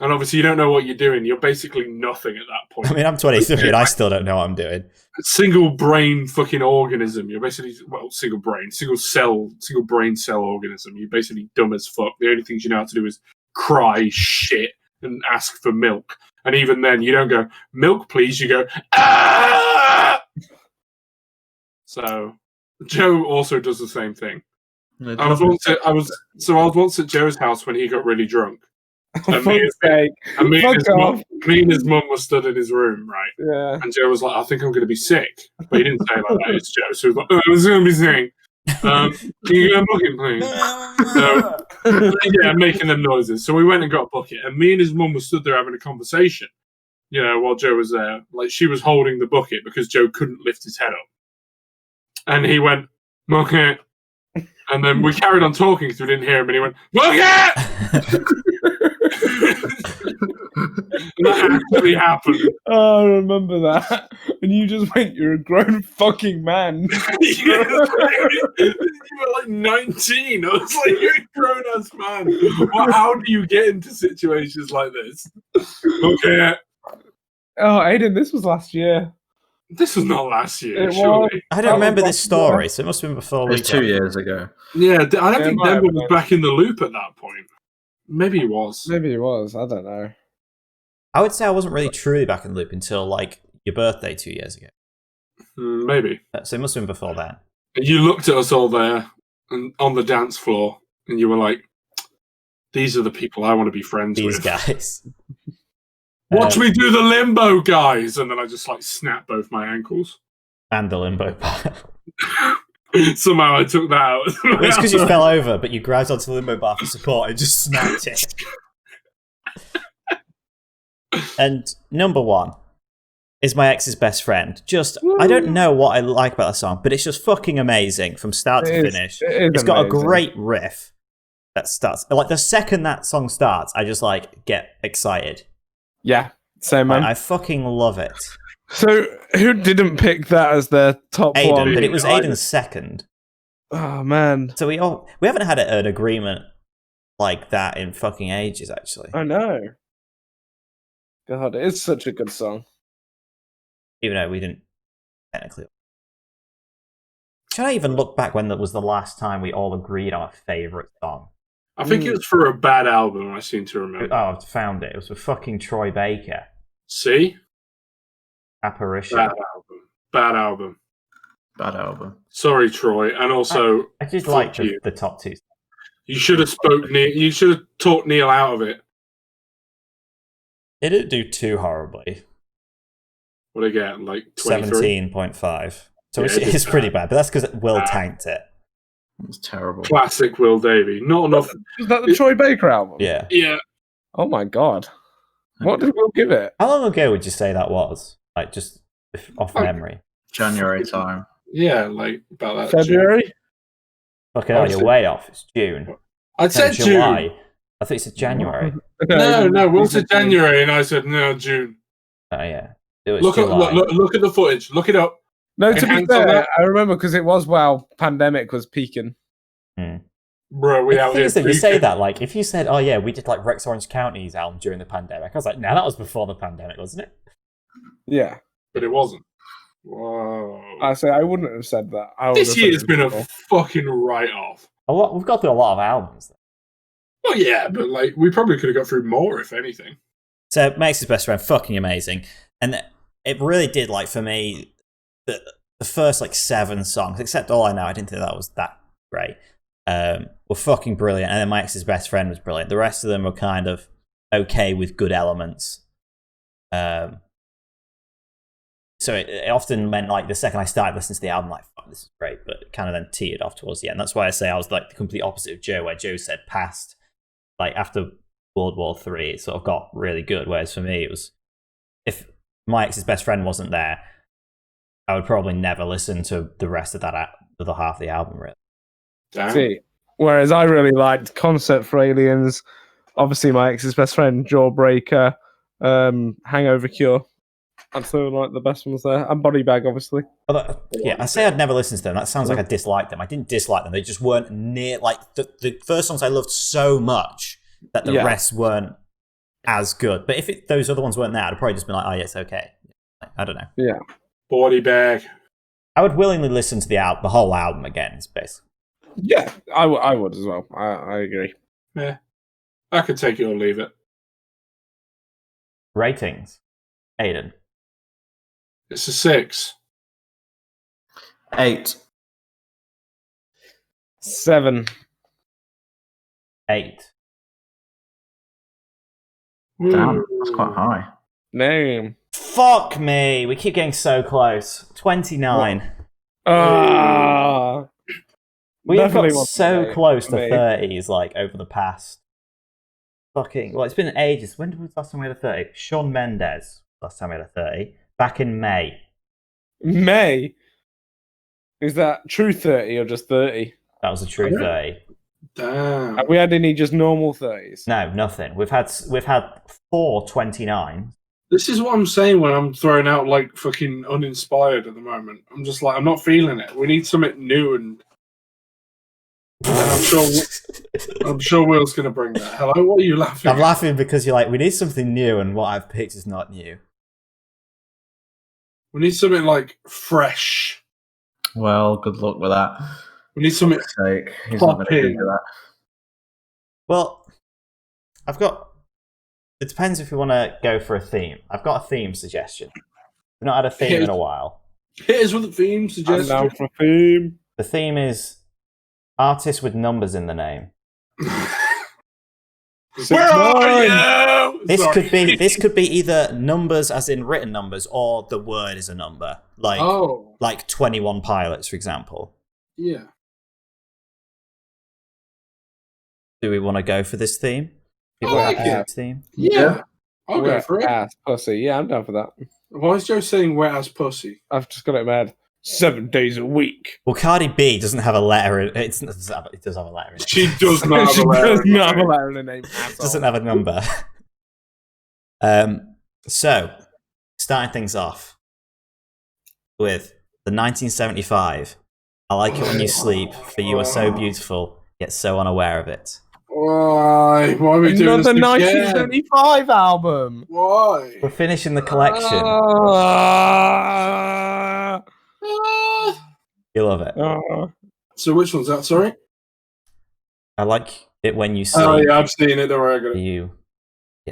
And obviously you don't know what you're doing. You're basically nothing at that point. I mean, I'm 23 and I still don't know what I'm doing. Single brain fucking organism. You're basically, well, single brain cell organism. You're basically dumb as fuck. The only things you know how to do is cry, shit, and ask for milk. And even then, you don't go, milk, please. You go, ah! So, Joe also does the same thing. I was once at Joe's house when he got really drunk. And me and his mum were stood in his room, right? Yeah. And Joe was like, I think I'm going to be sick. But he didn't say it like that. It's Joe. So he was like, I was going to be sick. Can you get a bucket, please? So, yeah, making them noises. So we went and got a bucket. And me and his mum were stood there having a conversation, you know, while Joe was there. Like, she was holding the bucket because Joe couldn't lift his head up. And he went, bucket. And then we carried on talking because we didn't hear him. And he went, bucket! That actually happened. Oh, I remember that. And you just went, you're a grown fucking man. You were like 19. I was like, you're a grown ass man. Well, how do you get into situations like this? Okay. Oh, Aidan, this was last year. This was not last year, It surely. was. I don't remember this story, so it must have been before It was 2 years ago. Yeah, I don't think might have Denver been. was back in the loop at that point. Maybe he was. Maybe it was. I don't know. I would say I wasn't really truly back in the loop until like your birthday 2 years ago. Maybe. So it must have been before that. And you looked at us all there and on the dance floor, and you were like, these are the people I want to be friends These with. guys. Watch me do the limbo, guys! And then I just like snapped both my ankles. And the limbo bar. Somehow I took that out. It's because you fell over, but you grabbed onto the limbo bar for support and just snapped it. And number one is My Ex's Best Friend. I don't know what I like about that song, but it's just fucking amazing from start to finish. It's got a great riff that starts. Like the second that song starts, I just like get excited. Yeah, same man. I fucking love it. So, who didn't pick that as their top Aidan, one? but it was Aidan's second. Oh man. So we haven't had an agreement like that in fucking ages, actually. I know. God, it's such a good song. Even though we didn't technically. Should I even look back when that was the last time we all agreed on a favourite song? I think it was for a bad album, I seem to remember. Oh, I've found it. It was for fucking Troy Baker. See? Apparition. Bad album. Bad album. Sorry, Troy. And also, I just like the top two. You should have You should have talked Neil out of it. It didn't do too horribly. What did I get? Like 23? 17.5. So it's pretty bad, but that's because Will tanked it. It was terrible. Classic Will Davey. Not enough. Was that the Troy Baker album? Yeah. Yeah. Oh my god. What did Will give it? How long ago would you say that was? Like, just off memory. January time. Yeah, like about that. February? Fucking hell, you're way off. It's June. I said July. June. I thought you said January. No. Will said January, and I said no, June. Oh, yeah. It was Look July. at the footage. Look it up. No, to Can be hands on fair, that? I remember because it was while pandemic was peaking. Bro, we The out thing here. is that you say that, like, if you said, oh yeah, we did like Rex Orange County's album during the pandemic, I was like, no, that was before the pandemic, wasn't it? Yeah. But it wasn't. Whoa. I say I wouldn't have said that. I would This have said year's it been a before. fucking write-off. We've got through a lot of albums. Well, yeah, but like we probably could have got through more, if anything. So Max's Best Friend, fucking amazing. And it really did, like, for me, the first, like, 7 songs, except All I Know, I didn't think that was that great, were fucking brilliant. And then My Ex's Best Friend was brilliant. The rest of them were kind of okay with good elements. So it often meant, like, the second I started listening to the album, like, fuck, this is great, but it kind of then teetered off towards the end. That's why I say I was, like, the complete opposite of Joe, where Joe said past, like, after World War III, it sort of got really good, whereas for me, it was, if My Ex's Best Friend wasn't there, I would probably never listen to the rest of that, the half of the album, really. Damn. See, whereas I really liked Concert for Aliens, obviously My Ex's Best Friend, Jawbreaker, Hangover Cure. I'd say like the best ones there, and Body Bag, obviously. Although, yeah, I say I'd never listen to them. That sounds like I disliked them. I didn't dislike them. They just weren't near, like, the first songs I loved so much that the rest weren't as good. But if those other ones weren't there, I'd probably just been like, oh, yeah, it's okay. I don't know. Yeah. Body Bag. I would willingly listen to the whole album again, basically. Yeah, I would as well. I agree. Yeah. I could take it or leave it. Ratings. Aidan. It's a 6. 8. 7. 8. Damn, that's quite high. Name. Fuck me. We keep getting so close. 29. Ah. We have got Definitely wasn't so eight close for to me. 30s, like, over the past fucking... Well, it's been ages. When was the last time we had a 30? Shawn Mendes, last time we had a 30. Back in May. May. Is that true 30 or just 30? That was a true 30. Damn. Have we had any just normal 30s? No, nothing. We've had 4 29s. This is what I'm saying when I'm throwing out like fucking uninspired at the moment. I'm just like, I'm not feeling it. We need something new, and I'm sure Will's gonna bring that. Hello, what are you laughing I'm at? laughing because you're like, we need something new, and what I've picked is not new. We need something like fresh. Well, good luck with that. We need something. For sake, he's not going to Popping. do that. Well, I've got... It depends if you want to go for a theme. I've got a theme suggestion. We've not had a theme in a while. Hit us with a theme I'm suggestion. down for a theme. The theme is artists with numbers in the name. Where are you? This Sorry. could be either numbers as in written numbers, or the word is a number. Like 21 Pilots, for example. Yeah. Do we want to go for this theme? I like it. Theme? Yeah. I'll go Wet for it. ass pussy. Yeah, I'm down for that. Why is Joe saying wet ass pussy? I've just got it in my head. 7 days a week. Well, Cardi B doesn't have a letter in it. It does have a letter in it. She does not have She a letter. does not have a letter in her name. It doesn't have a number. So, starting things off with the 1975. I like it when you sleep, for you are so beautiful, yet so unaware of it. Why? Why are we doing this Another again? 1975 album. Why? We're finishing the collection. You love it. So which one's that? Sorry. I like it when you sleep. Oh yeah, I've seen it. Don't worry, I got it. You.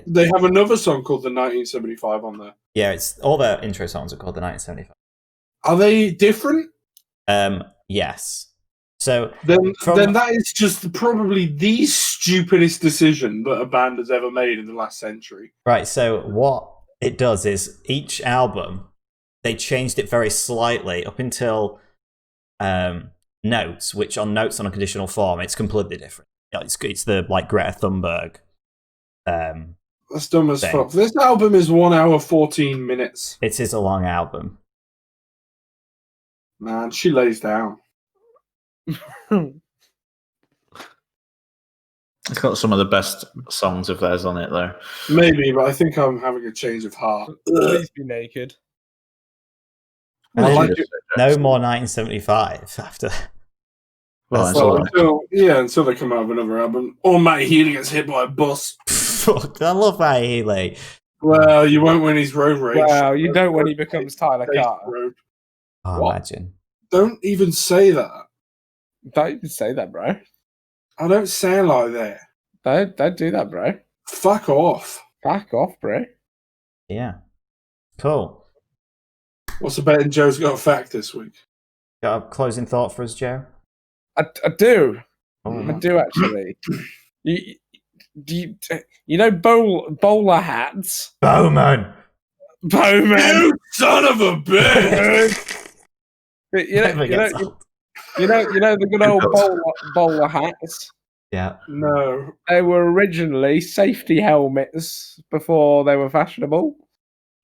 They have another song called the 1975 on there. Yeah, it's all their intro songs are called the 1975. Are they different? Yes. So Then From- that is just probably the stupidest decision that a band has ever made in the last century. right, so what it does is each album they changed it very slightly up until Notes, which on Notes on a Conditional Form, it's completely different. It's the like Greta Thunberg. That's dumb as thing. fuck. This album is 1 hour 14 minutes. It is a long album. Man, she lays down. It's got some of the best songs of theirs on it, though. Maybe, but I think I'm having a change of heart. Please be naked. And I then like it. no more 1975 after. Well, That's it's all Well, until they come out with another album. Or Matty Healy gets hit by a bus. Fuck, I love Matty Healy. Well, you won't win his road rage. Wow, you don't when he becomes Tyler Carter. Road. Oh, What? imagine. Don't even say that. Don't even say that, bro. I don't sound like that. Don't do that, bro. Fuck off. Back off, bro. Yeah. Cool. What's the betting Joe's got a fact this week? Got a closing thought for us, Joe? I do. Oh. I do actually. You know bowler hats? Bowman! Bowman! You son of a bitch! Never gets old. You know the good old bowler hats? Yeah. No. They were originally safety helmets before they were fashionable.